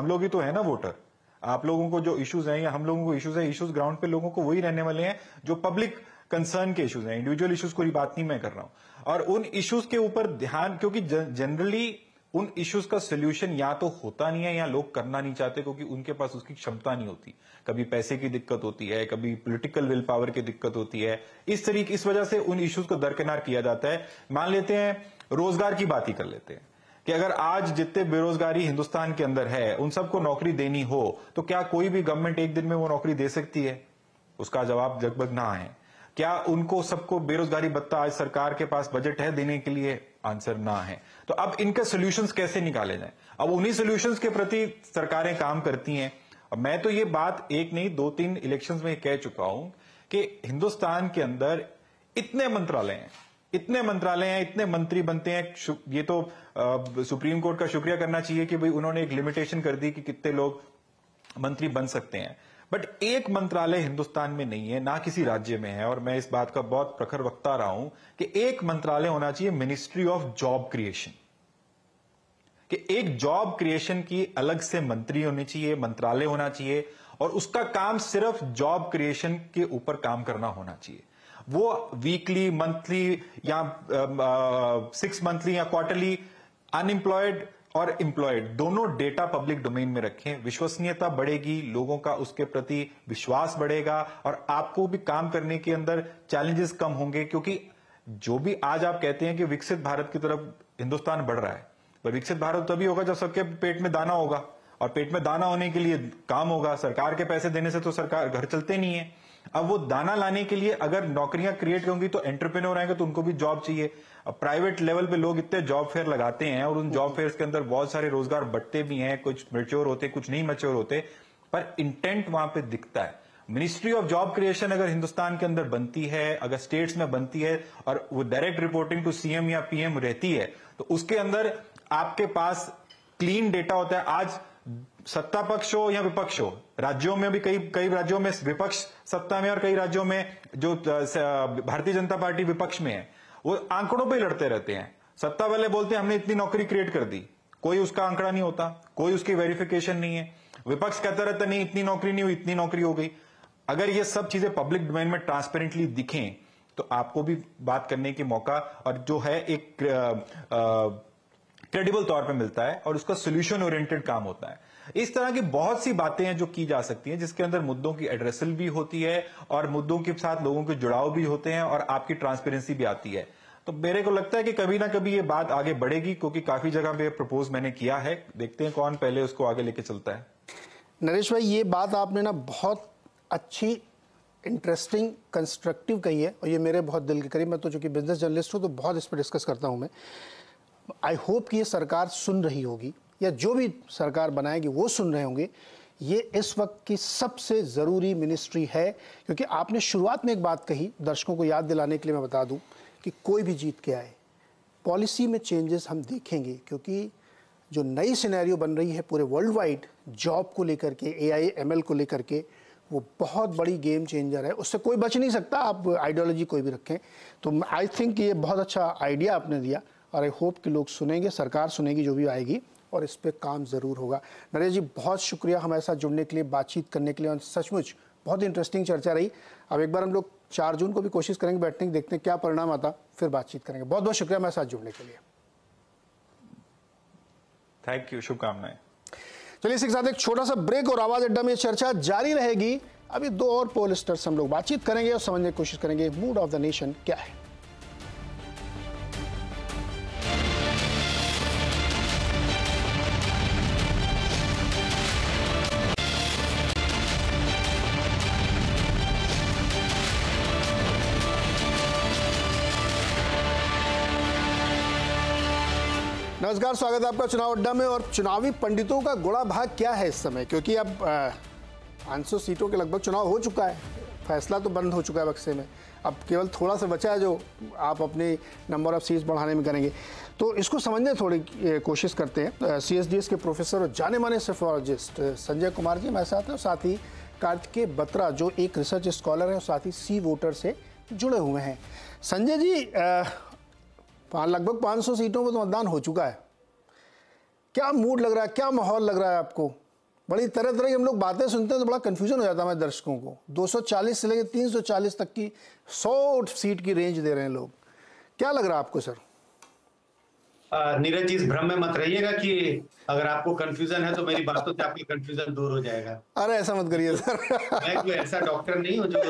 लोग ही तो है ना वोटर। आप लोगों को जो इश्यूज हैं या हम लोगों को इश्यूज है, इश्यूज ग्राउंड पे लोगों को वही रहने वाले हैं जो पब्लिक कंसर्न के इश्यूज हैं। इंडिविजुअल इश्यूज कोई बात नहीं मैं कर रहा हूं। और उन इश्यूज के ऊपर ध्यान, क्योंकि जनरली उन इश्यूज का सोल्यूशन या तो होता नहीं है या लोग करना नहीं चाहते क्योंकि उनके पास उसकी क्षमता नहीं होती। कभी पैसे की दिक्कत होती है, कभी पॉलिटिकल विल पावर की दिक्कत होती है। इस वजह से उन इश्यूज को दरकिनार किया जाता है। मान लेते हैं, रोजगार की बात ही कर लेते हैं कि अगर आज जितने बेरोजगारी हिंदुस्तान के अंदर है उन सबको नौकरी देनी हो तो क्या कोई भी गवर्नमेंट एक दिन में वो नौकरी दे सकती है? उसका जवाब लगभग ना है। क्या उनको सबको बेरोजगारी भत्ता आज सरकार के पास बजट है देने के लिए? आंसर ना है। तो अब इनके सॉल्यूशंस कैसे निकाले जाएं? अब उन्हीं सॉल्यूशंस के प्रति सरकारें काम करती हैं। अब मैं तो ये बात एक नहीं 2-3 इलेक्शंस में कह चुका हूं कि हिंदुस्तान के अंदर इतने मंत्रालय हैं, इतने मंत्री बनते हैं। ये तो सुप्रीम कोर्ट का शुक्रिया करना चाहिए कि भाई उन्होंने एक लिमिटेशन कर दी कि कितने लोग मंत्री बन सकते हैं। बट एक मंत्रालय हिंदुस्तान में नहीं है, ना किसी राज्य में है। और मैं इस बात का बहुत प्रखर वक्ता रहा हूं कि एक मंत्रालय होना चाहिए, मिनिस्ट्री ऑफ जॉब क्रिएशन, कि एक जॉब क्रिएशन की अलग से मंत्री होनी चाहिए, मंत्रालय होना चाहिए, और उसका काम सिर्फ जॉब क्रिएशन के ऊपर काम करना होना चाहिए। वो वीकली, मंथली या 6 मंथली या क्वार्टरली अनएम्प्लॉयड और एम्प्लॉयड दोनों डेटा पब्लिक डोमेन में रखें। विश्वसनीयता बढ़ेगी, लोगों का उसके प्रति विश्वास बढ़ेगा और आपको भी काम करने के अंदर चैलेंजेस कम होंगे। क्योंकि जो भी आज आप कहते हैं कि विकसित भारत की तरफ हिंदुस्तान बढ़ रहा है, पर विकसित भारत तभी होगा जब सबके पेट में दाना होगा, और पेट में दाना होने के लिए काम होगा। सरकार के पैसे देने से तो सरकार घर चलते नहीं है। अब वो दाना लाने के लिए अगर नौकरियां क्रिएट होंगी तो एंटरप्रेन्योर आएंगे तो उनको भी जॉब चाहिए। अब प्राइवेट लेवल पे लोग इतने जॉब फेयर लगाते हैं और उन जॉब फेयर्स के अंदर बहुत सारे रोजगार बढ़ते भी हैं, कुछ मैच्योर होते, कुछ नहीं मैच्योर होते, पर इंटेंट वहां पे दिखता है। मिनिस्ट्री ऑफ जॉब क्रिएशन अगर हिंदुस्तान के अंदर बनती है, अगर स्टेट्स में बनती है और वो डायरेक्ट रिपोर्टिंग टू सीएम या पीएम रहती है, तो उसके अंदर आपके पास क्लीन डेटा होता है। आज सत्ता पक्ष हो या विपक्ष हो, राज्यों में भी कई राज्यों में विपक्ष सत्ता में और कई राज्यों में जो भारतीय जनता पार्टी विपक्ष में है, वो आंकड़ों पे लड़ते रहते हैं। सत्ता वाले बोलते हैं हमने इतनी नौकरी क्रिएट कर दी, कोई उसका आंकड़ा नहीं होता, कोई उसकी वेरिफिकेशन नहीं है। विपक्ष कहता रहता नहीं इतनी नौकरी नहीं हुई, इतनी नौकरी हो गई। अगर ये सब चीजें पब्लिक डोमेन में ट्रांसपेरेंटली दिखें तो आपको भी बात करने की मौका और जो है एक क्रेडिबल तौर पे मिलता है और उसका सोल्यूशन ओरिएंटेड काम होता है। इस तरह की बहुत सी बातें हैं जो की जा सकती हैं, जिसके अंदर मुद्दों की एड्रेसल भी होती है और मुद्दों के साथ लोगों के जुड़ाव भी होते हैं और आपकी ट्रांसपेरेंसी भी आती है। तो मेरे को लगता है कि कभी ना कभी ये बात आगे बढ़ेगी, क्योंकि काफी जगह पे प्रपोज मैंने किया है। देखते हैं कौन पहले उसको आगे लेके चलता है। नरेश भाई, ये बात आपने ना बहुत अच्छी, इंटरेस्टिंग, कंस्ट्रक्टिव कही है और ये मेरे बहुत दिल के करीब। मैं तो चूंकि बिजनेस जर्नलिस्ट हूँ तो बहुत इस पर डिस्कस करता हूँ मैं। आई होप कि ये सरकार सुन रही होगी या जो भी सरकार बनाएगी वो सुन रहे होंगे। ये इस वक्त की सबसे ज़रूरी मिनिस्ट्री है, क्योंकि आपने शुरुआत में एक बात कही, दर्शकों को याद दिलाने के लिए मैं बता दूं कि कोई भी जीत के आए, पॉलिसी में चेंजेस हम देखेंगे, क्योंकि जो नई सिनेरियो बन रही है पूरे वर्ल्ड वाइड जॉब को लेकर के, AI ML को लेकर के, वो बहुत बड़ी गेम चेंजर है। उससे कोई बच नहीं सकता, आप आइडियोलॉजी कोई भी रखें। तो आई थिंक ये बहुत अच्छा आइडिया आपने दिया और आई होप कि लोग सुनेंगे, सरकार सुनेगी जो भी आएगी, और इस पे काम ज़रूर होगा। नरेश जी, बहुत शुक्रिया हमारे साथ जुड़ने के लिए, बातचीत करने के लिए, और सचमुच बहुत इंटरेस्टिंग चर्चा रही। अब एक बार हम लोग 4 जून को भी कोशिश करेंगे बैठने की, देखते हैं क्या परिणाम आता, फिर बातचीत करेंगे। बहुत बहुत शुक्रिया हमारे साथ जुड़ने के लिए। थैंक यू, शुभकामनाएं। चलिए इसी के साथ एक छोटा सा ब्रेक और आवाज अड्डा में चर्चा जारी रहेगी। अभी 2 और पोलस्टर्स हम लोग बातचीत करेंगे और समझने की कोशिश करेंगे मूड ऑफ द नेशन क्या है। नमस्कार, स्वागत है आपका चुनाव अड्डा में। और चुनावी पंडितों का गुड़ा भाग क्या है इस समय, क्योंकि अब 500 सीटों के लगभग चुनाव हो चुका है, फैसला तो बंद हो चुका है बक्से में, अब केवल थोड़ा सा बचा है जो आप अपनी नंबर ऑफ सीट्स बढ़ाने में करेंगे। तो इसको समझने थोड़ी कोशिश करते हैं। CSDS के प्रोफेसर और जाने माने सेफोलॉजिस्ट संजय कुमार जी हमारे साथ हैं, और साथ ही कार्तिकेय बत्रा जो एक रिसर्च स्कॉलर है और साथ ही सी वोटर से जुड़े हुए हैं। संजय जी, लगभग 500 सीटों पर तो मतदान हो चुका है, क्या मूड लग रहा है, क्या माहौल लग रहा है आपको? बड़ी तरह तरह की हम लोग बातें सुनते हैं तो बड़ा कंफ्यूजन हो जाता है हमारे दर्शकों को। 240 से लेकर 340 तक की 100 सीट की रेंज दे रहे हैं लोग, क्या लग रहा है आपको सर? नीरज जी, इस भ्रम में मत रहिएगा कि अगर आपको कंफ्यूजन है तो मेरी बातों से आपका कंफ्यूजन दूर हो जाएगा। अरे ऐसा मत करिए सर। मैं कोई ऐसा डॉक्टर नहीं हूँ जो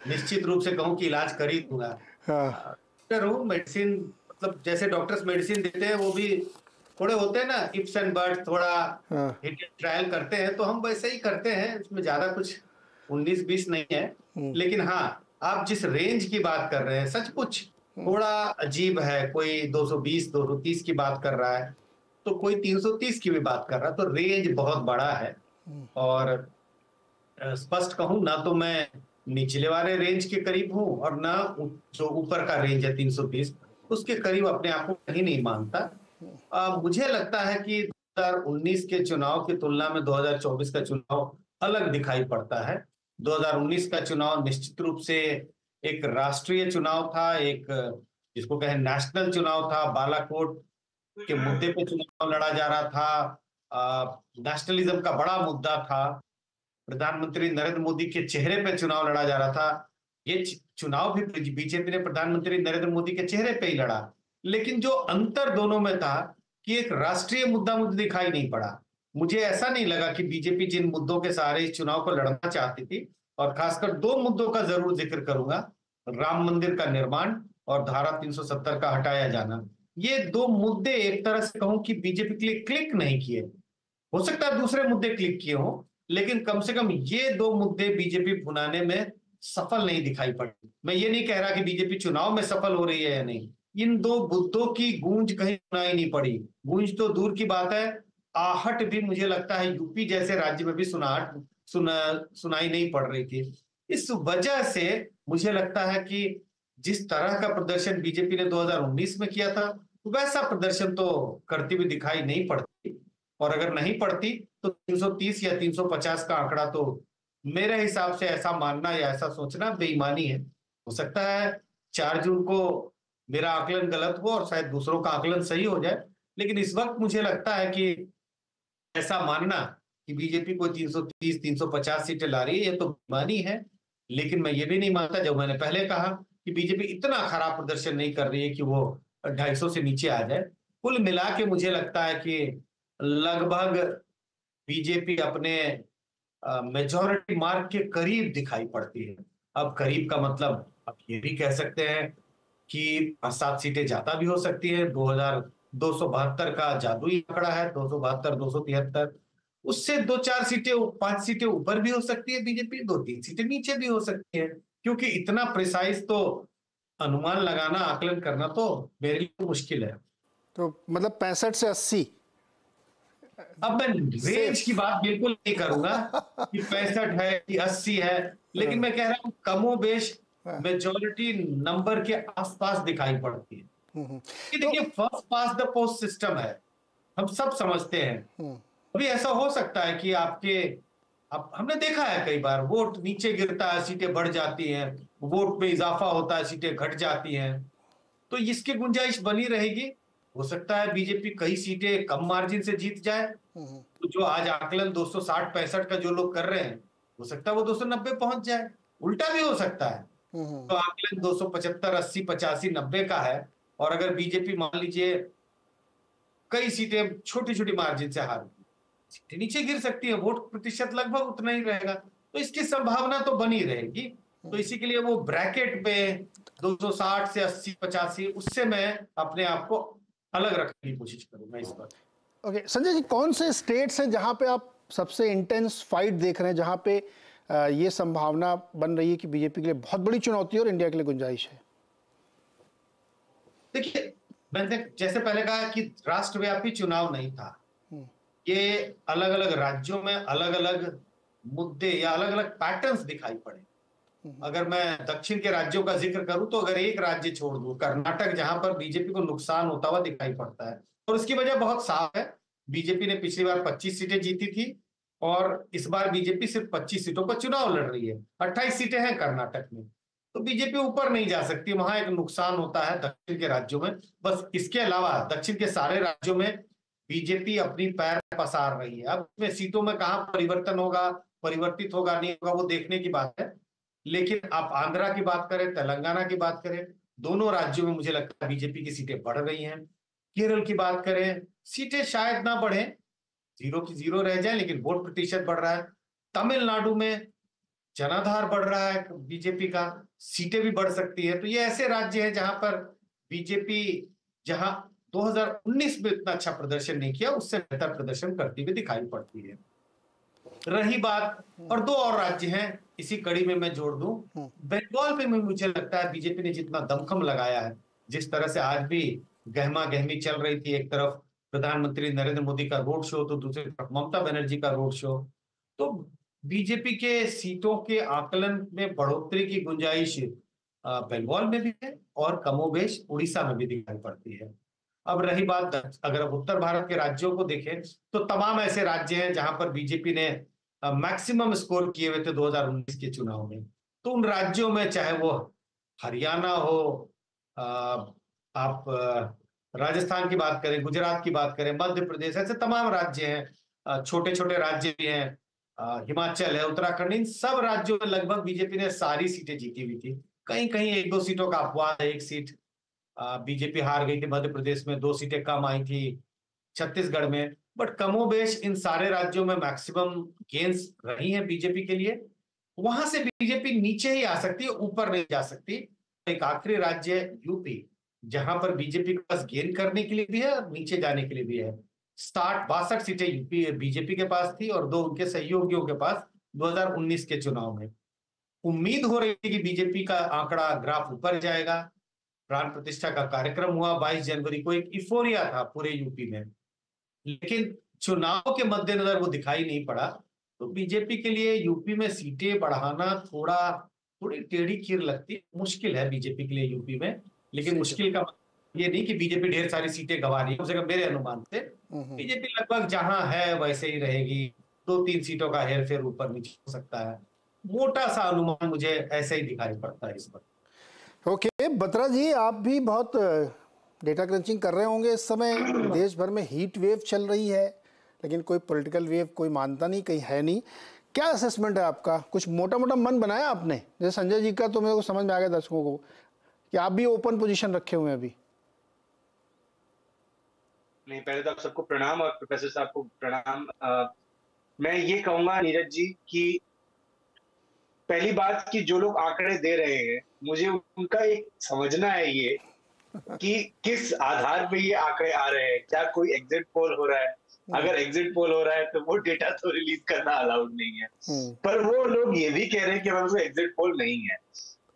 निश्चित रूप से कहूँ कि इलाज कर ही दूंगा। डॉक्टर हूँ, मेडिसिन मतलब जैसे डॉक्टर्स मेडिसिन देते हैं वो भी थोड़े होते हैं ना, इफ्स एंड बट्स, थोड़ा हिट ट्रायल करते हैं, तो हम वैसे ही करते हैं, इसमें ज्यादा कुछ 19-20 नहीं है। लेकिन हाँ, आप जिस रेंज की बात कर रहे हैं सचमुच थोड़ा अजीब है। कोई 220-230 की बात कर रहा है तो कोई 330 की भी बात कर रहा है, तो रेंज बहुत बड़ा है। और स्पष्ट कहूं ना, तो मैं निचले वाले रेंज के करीब हूं और ना जो ऊपर का रेंज है 330 उसके करीब अपने आप को कहीं नहीं मानता। मुझे लगता है कि 2019 के चुनाव की तुलना में 2024 का चुनाव अलग दिखाई पड़ता है। 2019 का चुनाव निश्चित रूप से एक राष्ट्रीय चुनाव था, एक जिसको कहें नेशनल चुनाव था। बालाकोट के मुद्दे पे चुनाव लड़ा जा रहा था, नेशनलिज्म का बड़ा मुद्दा था, प्रधानमंत्री नरेंद्र मोदी के चेहरे पे चुनाव लड़ा जा रहा था। ये चुनाव भी बीजेपी ने प्रधानमंत्री नरेंद्र मोदी के चेहरे पे ही लड़ा, लेकिन जो अंतर दोनों में था कि एक राष्ट्रीय मुद्दा मुझे दिखाई नहीं पड़ा। मुझे ऐसा नहीं लगा कि बीजेपी जिन मुद्दों के सहारे इस चुनाव को लड़ना चाहती थी, और खासकर 2 मुद्दों का जरूर जिक्र करूंगा, राम मंदिर का निर्माण और धारा 370 का हटाया जाना। ये 2 मुद्दे एक तरह से कहूं कि बीजेपी के लिए क्लिक नहीं किए। हो सकता है दूसरे मुद्दे क्लिक किए हों, लेकिन कम से कम ये 2 मुद्दे बीजेपी भुनाने में सफल नहीं दिखाई पड़ी। मैं ये नहीं कह रहा कि बीजेपी चुनाव में सफल हो रही है या नहीं, इन 2 मुद्दों की गूंज कहीं सुनाई नहीं पड़ी। गूंज तो दूर की बात है, आहट भी मुझे लगता है यूपी जैसे राज्य में भी सुनाई नहीं पड़ रही थी। इस वजह से मुझे लगता है कि जिस तरह का प्रदर्शन बीजेपी ने 2019 में किया था वैसा प्रदर्शन तो करती हुई दिखाई नहीं पड़ती, और अगर नहीं पड़ती तो 330 या 350 का आंकड़ा तो मेरे हिसाब से ऐसा मानना या ऐसा सोचना बेईमानी है। हो सकता है 4 जून को मेरा आकलन गलत हो और शायद दूसरों का आकलन सही हो जाए, लेकिन इस वक्त मुझे लगता है कि ऐसा मानना कि बीजेपी कोई 330-350 सीटें ला रही है, ये तो बेईमानी है। लेकिन मैं ये भी नहीं मानता, जब मैंने पहले कहा कि बीजेपी इतना खराब प्रदर्शन नहीं कर रही है कि वो 250 से नीचे आ जाए। कुल मिला के मुझे लगता है कि लगभग बीजेपी अपने मेजॉरिटी मार्क के करीब दिखाई पड़ती है। अब करीब का मतलब आप ये भी कह सकते हैं कि 7 सीटें ज्यादा भी हो सकती है। 2272 का जादुई आंकड़ा है, 272, 273, उससे 2-4 सीटें 5 सीटें ऊपर भी हो सकती है बीजेपी, 2-3 सीटें नीचे भी हो सकती है, क्योंकि इतना प्रिसाइज तो अनुमान लगाना, आकलन करना तो मेरे लिए मुश्किल है। तो मतलब 65 से 80। अब मैं रेंज की बात बिल्कुल नहीं करूंगा कि 65 है कि 80 है, लेकिन मैं कह रहा हूं कमोबेश मेजॉरिटी नंबर के आसपास दिखाई पड़ती है। कि देखिए, first pass the post system है, हम सब समझते हैं। अभी ऐसा हो सकता है कि हमने देखा है कई बार वोट नीचे गिरता है, सीटें बढ़ जाती हैं, वोट में इजाफा होता है, सीटें घट जाती हैं, तो इसकी गुंजाइश बनी रहेगी। हो सकता है बीजेपी कई सीटें कम मार्जिन से जीत जाए, तो जो आज आकलन 260-65 का जो लोग कर रहे हैं, हो सकता है वो 290 पहुंच जाए। उल्टा भी हो सकता है, तो आकलन 275, 80, 85, 90 का है, और अगर बीजेपी मान लीजिए कई सीटें छोटी छोटी मार्जिन से हार, सीटें नीचे गिर सकती है, वोट प्रतिशत लगभग उतना ही रहेगा, तो इसकी संभावना तो बनी रहेगी। तो इसी के लिए वो ब्रैकेट में 260 से 80, 85, उससे मैं अपने आप को अलग रखने की कोशिश करूंगा इस बार। ओके संजय जी, कौन से स्टेट्स हैं जहां पे आप सबसे इंटेंस फाइट देख रहे हैं, जहां पे ये संभावना बन रही है कि बीजेपी के लिए बहुत बड़ी चुनौती और इंडिया के लिए गुंजाइश है? देखिए, मैंने जैसे पहले कहा कि राष्ट्रव्यापी चुनाव नहीं था, ये अलग अलग राज्यों में अलग अलग मुद्दे या अलग अलग पैटर्न्स दिखाई पड़े। अगर मैं दक्षिण के राज्यों का जिक्र करूं तो अगर एक राज्य छोड़ दूं, कर्नाटक, जहां पर बीजेपी को नुकसान होता हुआ दिखाई पड़ता है, और उसकी वजह बहुत साफ है। बीजेपी ने पिछली बार 25 सीटें जीती थी और इस बार बीजेपी सिर्फ 25 सीटों पर चुनाव लड़ रही है। 28 सीटें हैं कर्नाटक में, तो बीजेपी ऊपर नहीं जा सकती, वहां एक नुकसान होता है दक्षिण के राज्यों में। बस इसके अलावा दक्षिण के सारे राज्यों में बीजेपी अपनी पैर पसार रही है। अब इसमें सीटों में कहां परिवर्तन होगा, परिवर्तित होगा नहीं होगा, वो देखने की बात है। लेकिन आप आंध्रा की बात करें, तेलंगाना की बात करें, दोनों राज्यों में मुझे लगता है बीजेपी की सीटें बढ़ रही हैं। केरल की बात करें, सीटें शायद ना बढ़े, 0 की 0 रह जाए, लेकिन वोट प्रतिशत बढ़ रहा है। तमिलनाडु में जनाधार बढ़ रहा है बीजेपी का, सीटें भी बढ़ सकती है। तो ये ऐसे राज्य हैं जहां पर बीजेपी, जहां 2019 में इतना अच्छा प्रदर्शन नहीं किया, उससे बेहतर प्रदर्शन करती हुई दिखाई पड़ती है। रही बात, और 2 और राज्य हैं इसी कड़ी में मैं जोड़ दूं, बंगाल में मुझे लगता है बीजेपी ने जितना दमखम लगाया है, जिस तरह से आज भी गहमा गहमी चल रही थी, एक तरफ प्रधानमंत्री नरेंद्र मोदी का रोड शो तो दूसरी तरफ ममता बनर्जी का रोड शो, तो बीजेपी के सीटों के आकलन में बढ़ोतरी की गुंजाइश बंगाल में भी है और कमोबेश उड़ीसा में भी दिखाई पड़ती है। अब रही बात, अगर अब उत्तर भारत के राज्यों को देखें तो तमाम ऐसे राज्य हैं जहां पर बीजेपी ने मैक्सिमम स्कोर किए हुए थे 2019 के चुनाव में। तो उन राज्यों में चाहे वो हरियाणा हो, आप राजस्थान की बात करें, गुजरात की बात करें, मध्य प्रदेश, ऐसे तमाम राज्य हैं, छोटे छोटे राज्य भी हैं, हिमाचल है, उत्तराखंड, इन सब राज्यों में लगभग बीजेपी ने सारी सीटें जीती हुई थी। कहीं कहीं 1-2 सीटों का अपवाद है, 1 सीट बीजेपी हार गई थी मध्य प्रदेश में, 2 सीटें कम आई थी छत्तीसगढ़ में, बट कमोबेश इन सारे राज्यों में मैक्सिमम गेन्स रही हैं बीजेपी के लिए। वहां से बीजेपी नीचे ही आ सकती है, ऊपर नहीं जा सकती। एक आखिरी राज्य यूपी, जहां पर बीजेपी के पास गेन करने के लिए भी है और नीचे जाने के लिए भी है। 62 सीटें यूपी बीजेपी के पास थी और 2 उनके सहयोगियों के पास 2019 के चुनाव में। उम्मीद हो रही थी कि बीजेपी का आंकड़ा, ग्राफ ऊपर जाएगा। प्राण प्रतिष्ठा का कार्यक्रम हुआ 22 जनवरी को, एक इफोरिया था पूरे यूपी में, लेकिन चुनाव के मद्देनजर वो दिखाई नहीं पड़ा। तो बीजेपी के लिए यूपी में सीटें बढ़ाना थोड़ी टेढ़ी खीर लगती, मुश्किल है बीजेपी के लिए यूपी में। लेकिन मुश्किल का ये नहीं कि बीजेपी ढेर सारी सीटें गंवा रही है, कम से कम मेरे अनुमान से बीजेपी लगभग जहां है वैसे ही रहेगी। 2-3 सीटों का हेरफेर ऊपर नीचे हो सकता है, मोटा सा अनुमान मुझे ऐसे ही दिखाई पड़ता है इस पर। ओके, बत्रा जी, आप भी बहुत डेटा क्रंचिंग कर रहे होंगे इस समय। देश भर में हीट वेव चल रही है, लेकिन कोई पॉलिटिकल वेव कोई मानता नहीं, कहीं है नहीं। क्या असेसमेंट है आपका? कुछ मोटा मोटा मन बनाया आपने? जैसे संजय जी का तो मेरे को समझ में आ गया दर्शकों को कि आप भी ओपन पोजीशन रखे हुए हैं अभी। नहीं, पहले तो आप सबको प्रणाम और प्रोफेसर साहब को प्रणाम। मैं ये कहूंगा नीरज जी कि पहली बात कि जो लोग आंकड़े दे रहे हैं, मुझे उनका एक समझना है ये कि किस आधार पे ये आंकड़े आ रहे हैं। क्या कोई एग्जिट पोल हो रहा है? अगर एग्जिट पोल हो रहा है तो वो डेटा तो रिलीज करना अलाउड नहीं है, पर वो लोग ये भी कह रहे हैं कि हमारे एग्जिट पोल नहीं है।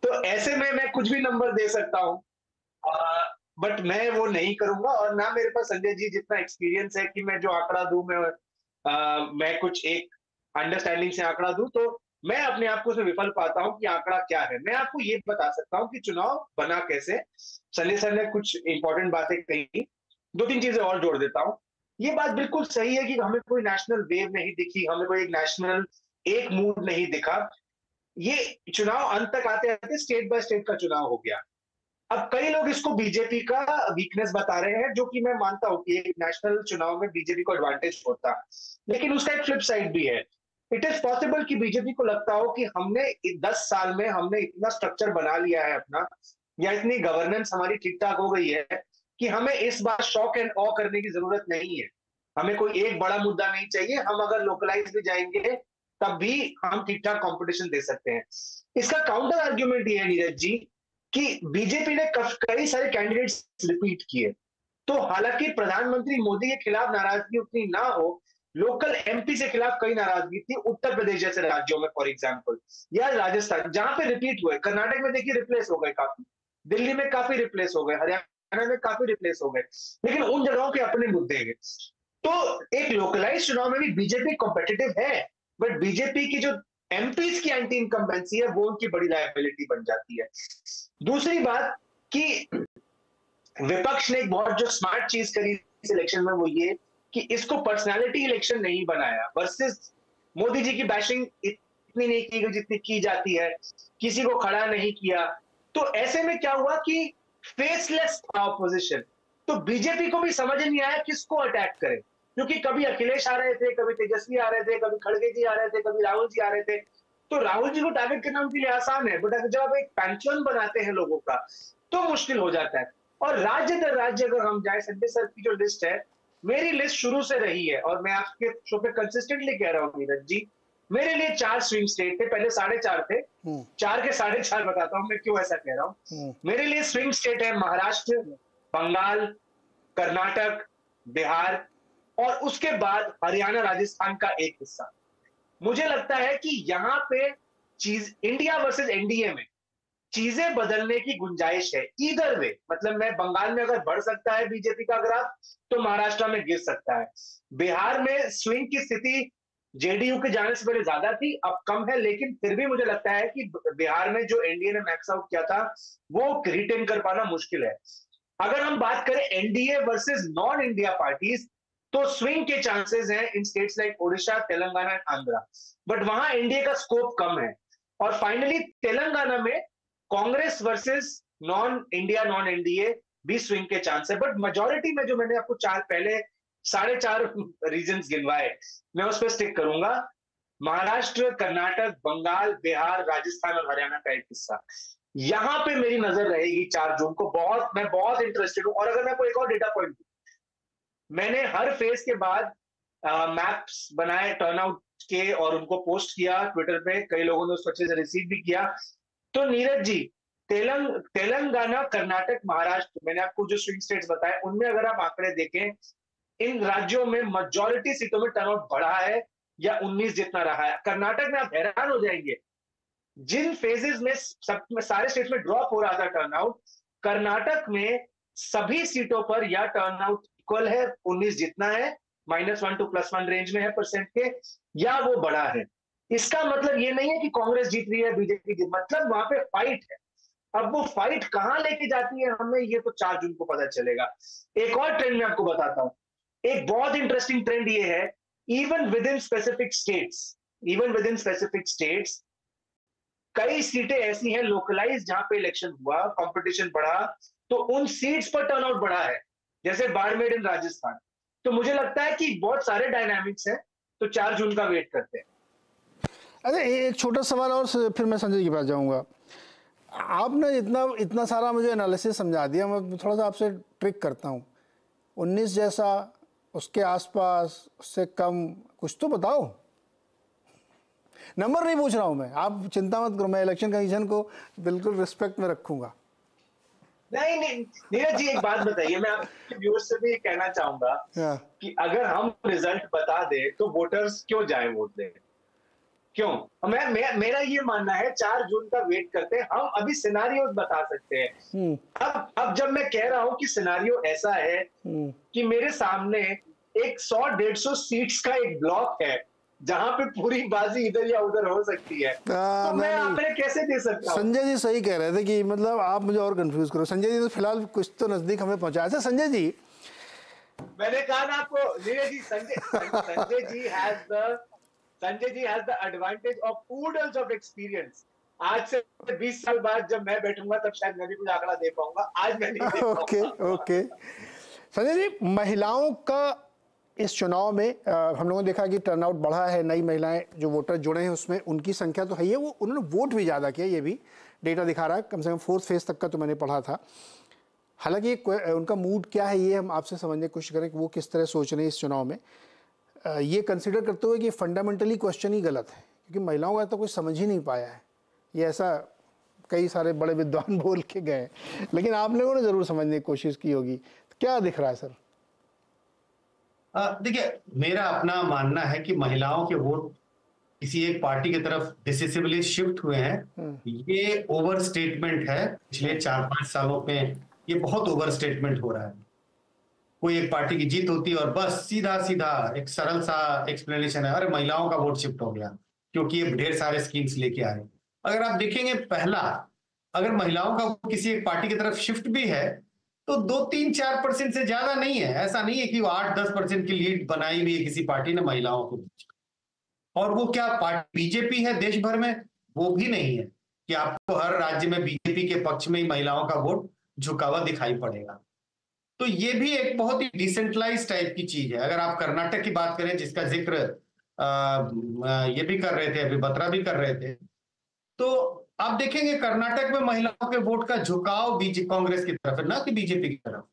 तो ऐसे में मैं कुछ भी नंबर दे सकता हूँ, बट मैं वो नहीं करूंगा। और ना मेरे पास संजय जी जितना एक्सपीरियंस है कि मैं जो आंकड़ा दूं, मैं कुछ एक अंडरस्टैंडिंग से आंकड़ा दूं, तो मैं अपने आप को उसमें विफल पाता हूं कि आंकड़ा क्या है। मैं आपको ये बता सकता हूं कि चुनाव बना कैसे। संजय सर ने कुछ इंपॉर्टेंट बातें कही, 2-3 चीजें और जोड़ देता हूं। ये बात बिल्कुल सही है कि हमें कोई नेशनल वेव नहीं दिखी, हमें कोई एक नेशनल एक मूड नहीं दिखा। ये चुनाव अंत तक आते आते स्टेट बाय स्टेट का चुनाव हो गया। अब कई लोग इसको बीजेपी का वीकनेस बता रहे हैं, जो कि मैं मानता हूं कि एक नेशनल चुनाव में बीजेपी को एडवांटेज होता, लेकिन उसका एक फ्लिप साइड भी है। इट इज पॉसिबल कि बीजेपी को लगता हो कि हमने 10 साल में हमने इतना स्ट्रक्चर बना लिया है अपना, या इतनी गवर्नेंस हमारी ठीक ठाक हो गई है कि हमें इस बार शॉक एंड ऑ करने की जरूरत नहीं है। हमें कोई एक बड़ा मुद्दा नहीं चाहिए, हम अगर लोकलाइज भी जाएंगे तब भी हम ठीक ठाक कॉम्पिटिशन दे सकते हैं। इसका काउंटर आर्ग्यूमेंट ये है नीरज जी कि बीजेपी ने कई सारे कैंडिडेट्स रिपीट किए, तो हालांकि प्रधानमंत्री मोदी के खिलाफ नाराजगी उतनी ना हो, लोकल एमपी से खिलाफ कई नाराजगी थी। उत्तर प्रदेश जैसे राज्यों में फॉर एग्जांपल, या राजस्थान जहां पे रिपीट हुए, कर्नाटक में देखिए रिप्लेस हो गए काफी, दिल्ली में काफी रिप्लेस हो गए, हरियाणा में काफी रिप्लेस हो गए, लेकिन उन जगहों के अपने मुद्दे हैं। तो एक लोकलाइज चुनाव में भी बीजेपी कॉम्पिटिटिव है, बट बीजेपी की जो एमपीज की एंटी इनकम्बेंसी है वो उनकी बड़ी लायबिलिटी बन जाती है। दूसरी बात कि विपक्ष ने एक बहुत जो स्मार्ट चीज करी इस इलेक्शन में वो ये कि इसको पर्सनालिटी इलेक्शन नहीं बनाया, वर्सेस मोदी जी की बैशिंग इतनी नहीं की गई जितनी की जाती है, किसी को खड़ा नहीं किया। तो ऐसे में क्या हुआ कि फेसलेस था ऑपोजिशन, तो बीजेपी को भी समझ नहीं आया किसको अटैक करे, क्योंकि कभी अखिलेश आ रहे थे, कभी तेजस्वी आ रहे थे, कभी खड़गे जी आ रहे थे, कभी राहुल जी आ रहे थे। तो राहुल जी को टारगेट करना उनके लिए आसान है, बट जब आप एक पैंथेयन बनाते हैं लोगों का तो मुश्किल हो जाता है। और राज्य दर राज्य अगर हम जाए, संजय सर की जो लिस्ट है, मेरी लिस्ट शुरू से रही है और मैं आपके शो पे कंसिस्टेंटली कह रहा हूं नीरज जी, मेरे लिए 4 स्विंग स्टेट थे, पहले 4.5 थे, 4 के 4.5 बताता हूं मैं क्यों ऐसा कह रहा हूं। मेरे लिए स्विंग स्टेट है महाराष्ट्र, बंगाल, कर्नाटक, बिहार और उसके बाद हरियाणा राजस्थान का एक हिस्सा। मुझे लगता है कि यहां पे चीज इंडिया वर्सेस एनडीए में चीजें बदलने की गुंजाइश है ईदर वे। मतलब मैं बंगाल में अगर बढ़ सकता है बीजेपी का ग्राफ तो महाराष्ट्र में गिर सकता है। बिहार में स्विंग की स्थिति जेडीयू के जाने से पहले ज्यादा थी, अब कम है, लेकिन फिर भी मुझे लगता है कि बिहार में जो एनडीए ने मैक्स आउट किया था वो रिटेन कर पाना मुश्किल है। अगर हम बात करें NDA versus non India parties, तो स्विंग के चांसेस हैं in states like Odisha, Telangana and Andhra, but वहां एनडीए का स्कोप कम है। और फाइनली तेलंगाना में Congress versus non India non NDA भी स्विंग के चांस है, बट मेजॉरिटी में जो मैंने आपको 4.5 रीजंस गिनवाए, मैं उस पर स्टिक करूंगा। महाराष्ट्र, कर्नाटक, बंगाल, बिहार, राजस्थान और हरियाणा का एक हिस्सा, यहां पे मेरी नजर रहेगी 4 जून को। मैं बहुत इंटरेस्टेड हूं। और अगर मैं कोई एक और डेटा पॉइंट दूं, मैंने हर फेज के बाद मैप्स बनाए टर्नआउट के और उनको पोस्ट किया ट्विटर पे, कई लोगों ने उसको अच्छे से रिसीव भी किया। तो नीरज जी, तेलंगाना, कर्नाटक, महाराष्ट्र, मैंने आपको जो स्विंग स्टेट्स बताए, उनमें अगर आप आंकड़े देखें, इन राज्यों में मेजॉरिटी सीटों में टर्नआउट बढ़ा है या 19 जितना रहा है। कर्नाटक में आप हैरान हो जाएंगे, जिन फेजेस में सारे स्टेट्स में ड्रॉप हो रहा था टर्नआउट, कर्नाटक में सभी सीटों पर या टर्नआउट इक्वल है, 19 जितना है, -1 to +1 रेंज में है परसेंट के, या वो बड़ा है। इसका मतलब ये नहीं है कि कांग्रेस जीत रही है, बीजेपी जीत, मतलब वहां पे फाइट है। अब वो फाइट कहां लेके जाती है हमें, ये तो 4 जून को पता चलेगा। एक और ट्रेंड मैं आपको बताता हूं, एक बहुत इंटरेस्टिंग ट्रेंड ये है, even with in specific states कई सीटें ऐसी हैं लोकलाइज जहां पे इलेक्शन हुआ, कंपटीशन बढ़ा, तो उन सीट्स पर टर्नआउट बढ़ा है, जैसे बाड़मेर इन राजस्थान। तो मुझे लगता है कि बहुत सारे डायनामिक्स हैं, तो 4 जून का वेट करते हैं। अरे एक छोटा सवाल और फिर मैं संजय के पास जाऊंगा। आपने इतना सारा मुझे एनालिसिस समझा दिया, मैं थोड़ा सा आपसे ट्रिक करता हूँ। 19 जैसा, उसके आसपास, उससे कम, कुछ तो बताओ। नंबर नहीं पूछ रहा हूँ मैं, आप चिंता मत करो, मैं इलेक्शन कमीशन को बिल्कुल रिस्पेक्ट में रखूंगा। नहीं नीरज जी, एक बात बताइए, मैं आपके व्यूअर्स से भी कहना चाहूंगा कि अगर हम रिजल्ट बता दे तो वोटर्स क्यों जाए वोट दें, क्यों? मेरा ये मानना है 4 जून का वेट करते हैं, हम अभी सिनारियो बता सकते हैं। अब जब मैं कह रहा हूं कि सिनारियो ऐसा है कि मेरे सामने एक 100-150 सीट्स का एक ब्लॉक है जहां पे पूरी बाजी इधर या उधर हो सकती है, तो मैं आपने कैसे दे सकता हूं? संजय जी सही कह रहे थे कि मतलब आप मुझे और कंफ्यूज करो। संजय जी तो फिलहाल कुछ तो नजदीक हमें पहुंचा। अच्छा संजय जी, मैंने कहा ना आपको Neeraj ji, Sanjay ji has the advantage of oodles of experience. आज से 20 साल बाद जब मैं बैठूंगा तब शायद मैं भी कुछ आंकड़ा दे पाऊंगा, आज मैं नहीं दे पाऊंगा। ओके संजय जी, महिलाओं का इस चुनाव में हम लोगों ने देखा कि टर्नआउट बढ़ा है, नई महिलाएं जो वोटर जुड़े हैं उसमें उनकी संख्या तो है ही है, वो उन्होंने वोट भी ज़्यादा किया, ये भी डेटा दिखा रहा है, कम से कम 4th फेज तक का तो मैंने पढ़ा था। हालांकि उनका मूड क्या है ये हम आपसे समझने की कोशिश करें कि वो किस तरह सोच रहे हैं इस चुनाव में, ये कंसिडर करते हुए कि फंडामेंटली क्वेश्चन ही गलत है, क्योंकि महिलाओं का तो कुछ समझ ही नहीं पाया है। ये ऐसा कई सारे बड़े विद्वान बोल के गए, लेकिन आप लोगों ने ज़रूर समझने की कोशिश की होगी। तो क्या दिख रहा है सर? देखिए, मेरा अपना मानना है कि महिलाओं के वोट किसी एक पार्टी की तरफ डिसिसिवली शिफ्ट हुए हैं, ये ओवर स्टेटमेंट है। पिछले 4-5 सालों में ये बहुत ओवर स्टेटमेंट हो रहा है। कोई एक पार्टी की जीत होती है और बस सीधा सीधा एक सरल सा एक्सप्लेनेशन है, अरे महिलाओं का वोट शिफ्ट हो गया क्योंकि ये ढेर सारे स्कीम्स लेके आए। अगर आप देखेंगे पहला, अगर महिलाओं का वोट किसी एक पार्टी की तरफ शिफ्ट भी है तो 2-3-4% से ज्यादा नहीं है। ऐसा नहीं है कि वो 8-10% की लीड बनाई हुई है किसी पार्टी ने महिलाओं को। और वो क्या पार्टी बीजेपी है देश भर में? वो भी नहीं है कि आपको हर राज्य में बीजेपी के पक्ष में ही महिलाओं का वोट झुका हुआ दिखाई पड़ेगा। तो ये भी एक बहुत ही डिसेंट्रलाइज टाइप की चीज है। अगर आप कर्नाटक की बात करें, जिसका जिक्र ये भी कर रहे थे, अभी बत्रा भी कर रहे थे, तो आप देखेंगे कर्नाटक में महिलाओं के वोट का झुकाव कांग्रेस की तरफ है, ना कि बीजेपी की तरफ।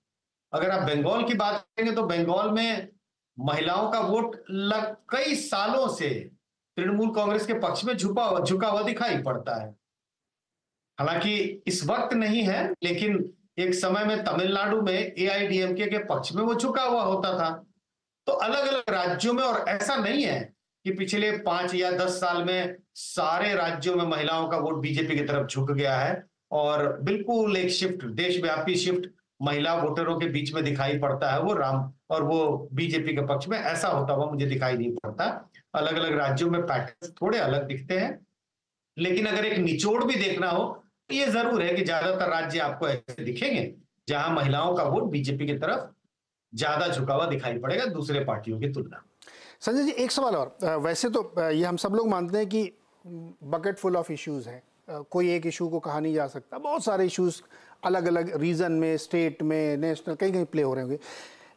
अगर आप बंगाल की बात करेंगे तो बंगाल में महिलाओं का वोट कई सालों से तृणमूल कांग्रेस के पक्ष में झुका हुआ दिखाई पड़ता है। हालांकि इस वक्त नहीं है, लेकिन एक समय में तमिलनाडु में एआईडीएमके के पक्ष में वो झुका हुआ होता था। तो अलग अलग राज्यों में, और ऐसा नहीं है कि पिछले 5 या 10 साल में सारे राज्यों में महिलाओं का वोट बीजेपी की तरफ झुक गया है और बिल्कुल एक शिफ्ट, देशव्यापी शिफ्ट महिला वोटरों के बीच में दिखाई पड़ता है। वो बीजेपी के पक्ष में ऐसा होता हुआ मुझे दिखाई नहीं पड़ता। अलग अलग राज्यों में पैटर्न थोड़े अलग दिखते हैं, लेकिन अगर एक निचोड़ भी देखना हो तो ये जरूर है कि ज्यादातर राज्य आपको ऐसे दिखेंगे जहां महिलाओं का वोट बीजेपी की तरफ ज्यादा झुका हुआ दिखाई पड़ेगा दूसरे पार्टियों की तुलना। संजय जी, एक सवाल और। वैसे तो ये हम सब लोग मानते हैं कि बकेट फुल ऑफ इश्यूज हैं, कोई एक इशू को कहा नहीं जा सकता, बहुत सारे इश्यूज अलग अलग रीजन में, स्टेट में, नेशनल, कहीं कहीं प्ले हो रहे होंगे।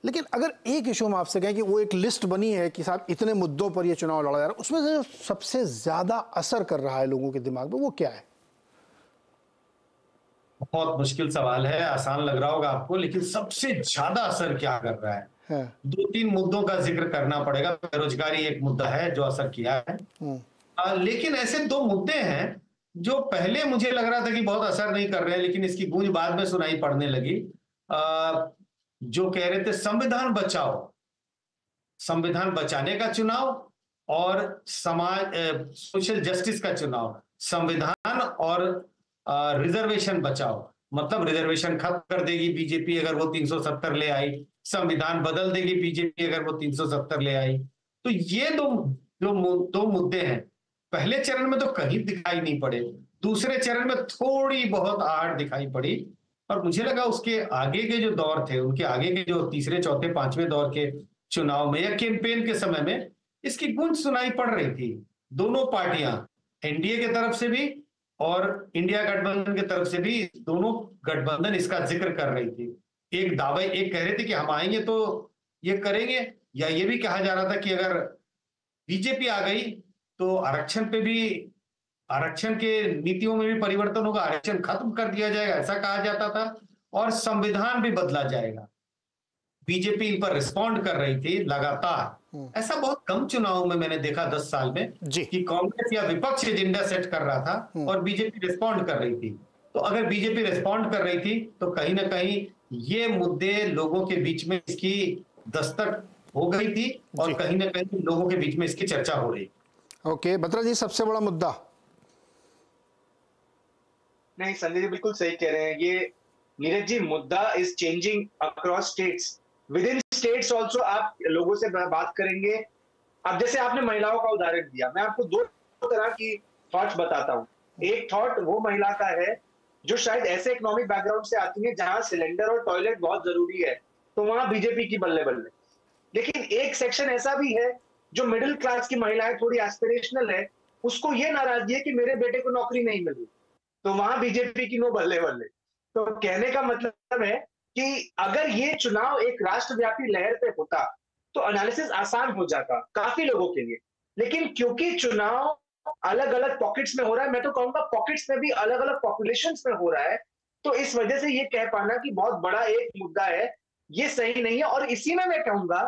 लेकिन अगर एक इशू हम आपसे कहें कि वो एक लिस्ट बनी है कि साहब इतने मुद्दों पर ये चुनाव लड़ा जा रहा है, उसमें से जो सबसे ज्यादा असर कर रहा है लोगों के दिमाग में, वो क्या है? बहुत मुश्किल सवाल है, आसान लग रहा होगा आपको, लेकिन सबसे ज्यादा असर क्या कर रहा है? 2-3 मुद्दों का जिक्र करना पड़ेगा। बेरोजगारी एक मुद्दा है जो असर किया है, लेकिन ऐसे 2 मुद्दे हैं जो पहले मुझे लग रहा था कि बहुत असर नहीं कर रहे हैं, लेकिन इसकी गूंज बाद में सुनाई पड़ने लगी। जो कह रहे थे संविधान बचाओ, संविधान बचाने का चुनाव और सोशल जस्टिस का चुनाव। संविधान और रिजर्वेशन बचाओ, मतलब रिजर्वेशन खत्म कर देगी बीजेपी अगर वो 370 ले आई, संविधान बदल देगी बीजेपी अगर वो 370 ले आई। तो ये दो मुद्दे हैं। पहले चरण में तो कहीं दिखाई नहीं पड़े, दूसरे चरण में थोड़ी बहुत आहट दिखाई पड़ी, और मुझे लगा उसके आगे के जो दौर थे, उनके आगे के जो तीसरे, चौथे, 5वें दौर के चुनाव में या कैंपेन के समय में इसकी गूंज सुनाई पड़ रही थी। दोनों पार्टियां, एनडीए की तरफ से भी और इंडिया गठबंधन की तरफ से भी, दोनों गठबंधन इसका जिक्र कर रही थी। एक कह रहे थे कि हम आएंगे तो ये करेंगे, या ये भी कहा जा रहा था कि अगर बीजेपी आ गई तो आरक्षण के नीतियों में भी परिवर्तन होगा, आरक्षण खत्म कर दिया जाएगा, ऐसा कहा जाता था, और संविधान भी बदला जाएगा। बीजेपी इन पर रिस्पॉन्ड कर रही थी लगातार। ऐसा बहुत कम चुनाव में मैंने देखा 10 साल में कि कांग्रेस या विपक्ष एजेंडा सेट कर रहा था और बीजेपी रिस्पॉन्ड कर रही थी। तो अगर बीजेपी रिस्पॉन्ड कर रही थी तो कहीं ना कहीं ये मुद्दे लोगों के बीच में इसकी दस्तक हो गई थी और कहीं ना कहीं लोगों के बीच में इसकी चर्चा हो रही। ओके, बत्रा जी, सबसे बड़ा मुद्दा? नहीं, संजय जी बिल्कुल सही कह रहे हैं। ये नीरज जी, मुद्दा is changing across states, with in states also. आप लोगों से बात करेंगे, अब जैसे आपने महिलाओं का उदाहरण दिया, मैं आपको 2 तरह की थॉट्स बताता हूँ। एक थॉट वो महिला का है जो शायद ऐसे इकोनॉमिक बैकग्राउंड से आती है जहां सिलेंडर और टॉयलेट बहुत जरूरी है, तो वहां बीजेपी की बल्ले बल्ले। लेकिन एक सेक्शन ऐसा भी है जो मिडिल क्लास की महिलाएं, थोड़ी एस्पिरेशनल है, उसको ये नाराजगी है कि मेरे बेटे को नौकरी नहीं मिल रही, तो वहां बीजेपी की नो बल्ले बल्ले। तो कहने का मतलब है कि अगर ये चुनाव एक राष्ट्रव्यापी लहर पे होता तो एनालिसिस आसान हो जाता काफी लोगों के लिए। लेकिन क्योंकि चुनाव अलग अलग पॉकेट्स में हो रहा है, मैं तो कहूंगा पॉकेट्स में भी अलग अलग पॉपुलेशंस में हो रहा है, तो इस वजह से ये कह पाना कि बहुत बड़ा एक मुद्दा है, ये सही नहीं है। और इसी में मैं कहूंगा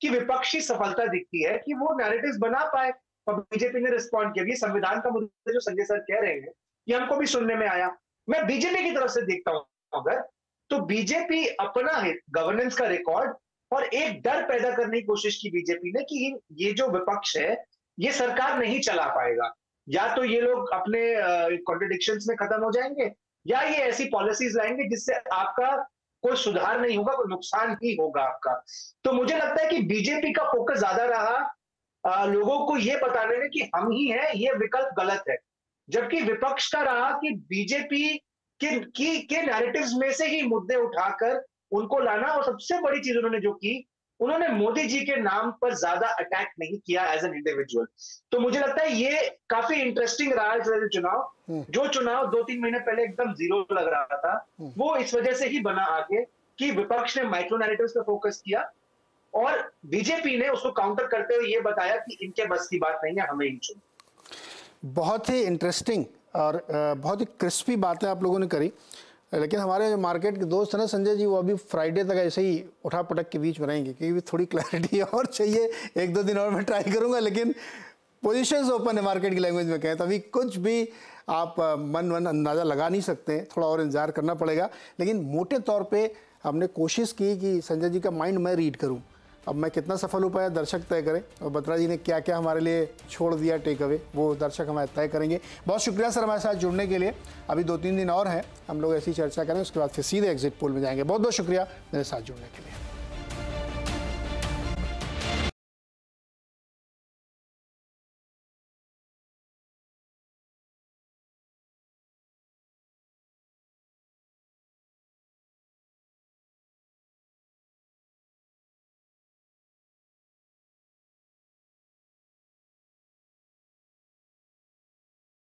कि विपक्षी सफलता दिखती है कि वो नैरेटिव्स बना पाए, और बीजेपी ने रिस्पॉन्ड किया। ये संविधान का मुद्दा जो संजय सर कह रहे हैं, ये हमको भी सुनने में आया। मैं बीजेपी की तरफ से देखता हूं अगर, तो बीजेपी अपना गवर्नेंस का रिकॉर्ड और एक डर पैदा करने की कोशिश की बीजेपी ने कि ये जो विपक्ष है ये सरकार नहीं चला पाएगा, या तो ये लोग अपने कॉन्ट्रडिक्शंस में खत्म हो जाएंगे, या ये ऐसी पॉलिसीज लाएंगे जिससे आपका कोई सुधार नहीं होगा, कोई नुकसान ही होगा आपका। तो मुझे लगता है कि बीजेपी का फोकस ज्यादा रहा लोगों को ये बताने में कि हम ही हैं, ये विकल्प गलत है, जबकि विपक्ष का रहा कि बीजेपी के नैरेटिव्स में से ही मुद्दे उठाकर उनको लाना। और सबसे बड़ी चीज उन्होंने जो की, उन्होंने मोदी जी के नाम पर ज्यादा अटैक नहीं किया एज एन इंडिविजुअल। तो मुझे लगता है ये काफी इंटरेस्टिंग रहा इस वजह से चुनाव। जो चुनाव 2-3 महीने पहले एकदम जीरो लग रहा था, वो इस वजह से ही बना आगे कि विपक्ष ने माइक्रो नैरेटिव्स पे फोकस किया और बीजेपी ने उसको काउंटर करते हुए ये बताया कि इनके बस की बात नहीं है, हमें ही चुनो। बहुत ही इंटरेस्टिंग और बहुत ही क्रिस्पी बातें आप लोगों ने करी, लेकिन हमारे जो मार्केट के दोस्त हैं ना संजय जी, वो अभी फ्राइडे तक ऐसे ही उठा पटक के बीच में रहेंगे, क्योंकि थोड़ी क्लैरिटी और चाहिए। 1-2 दिन और मैं ट्राई करूंगा, लेकिन पोजीशंस ओपन है मार्केट की लैंग्वेज में कहें तो अभी कुछ भी आप मन अंदाज़ा लगा नहीं सकते, थोड़ा और इंतजार करना पड़ेगा। लेकिन मोटे तौर पर हमने कोशिश की कि संजय जी का माइंड मैं रीड करूँ। अब मैं कितना सफल हो पाया दर्शक तय करें, और बत्रा जी ने क्या क्या हमारे लिए छोड़ दिया टेक अवे, वो दर्शक हमारे तय करेंगे। बहुत शुक्रिया सर हमारे साथ जुड़ने के लिए। अभी 2-3 दिन और हैं, हम लोग ऐसी चर्चा करें, उसके बाद फिर सीधे एग्जिट पोल में जाएंगे। बहुत बहुत शुक्रिया मेरे साथ जुड़ने के लिए।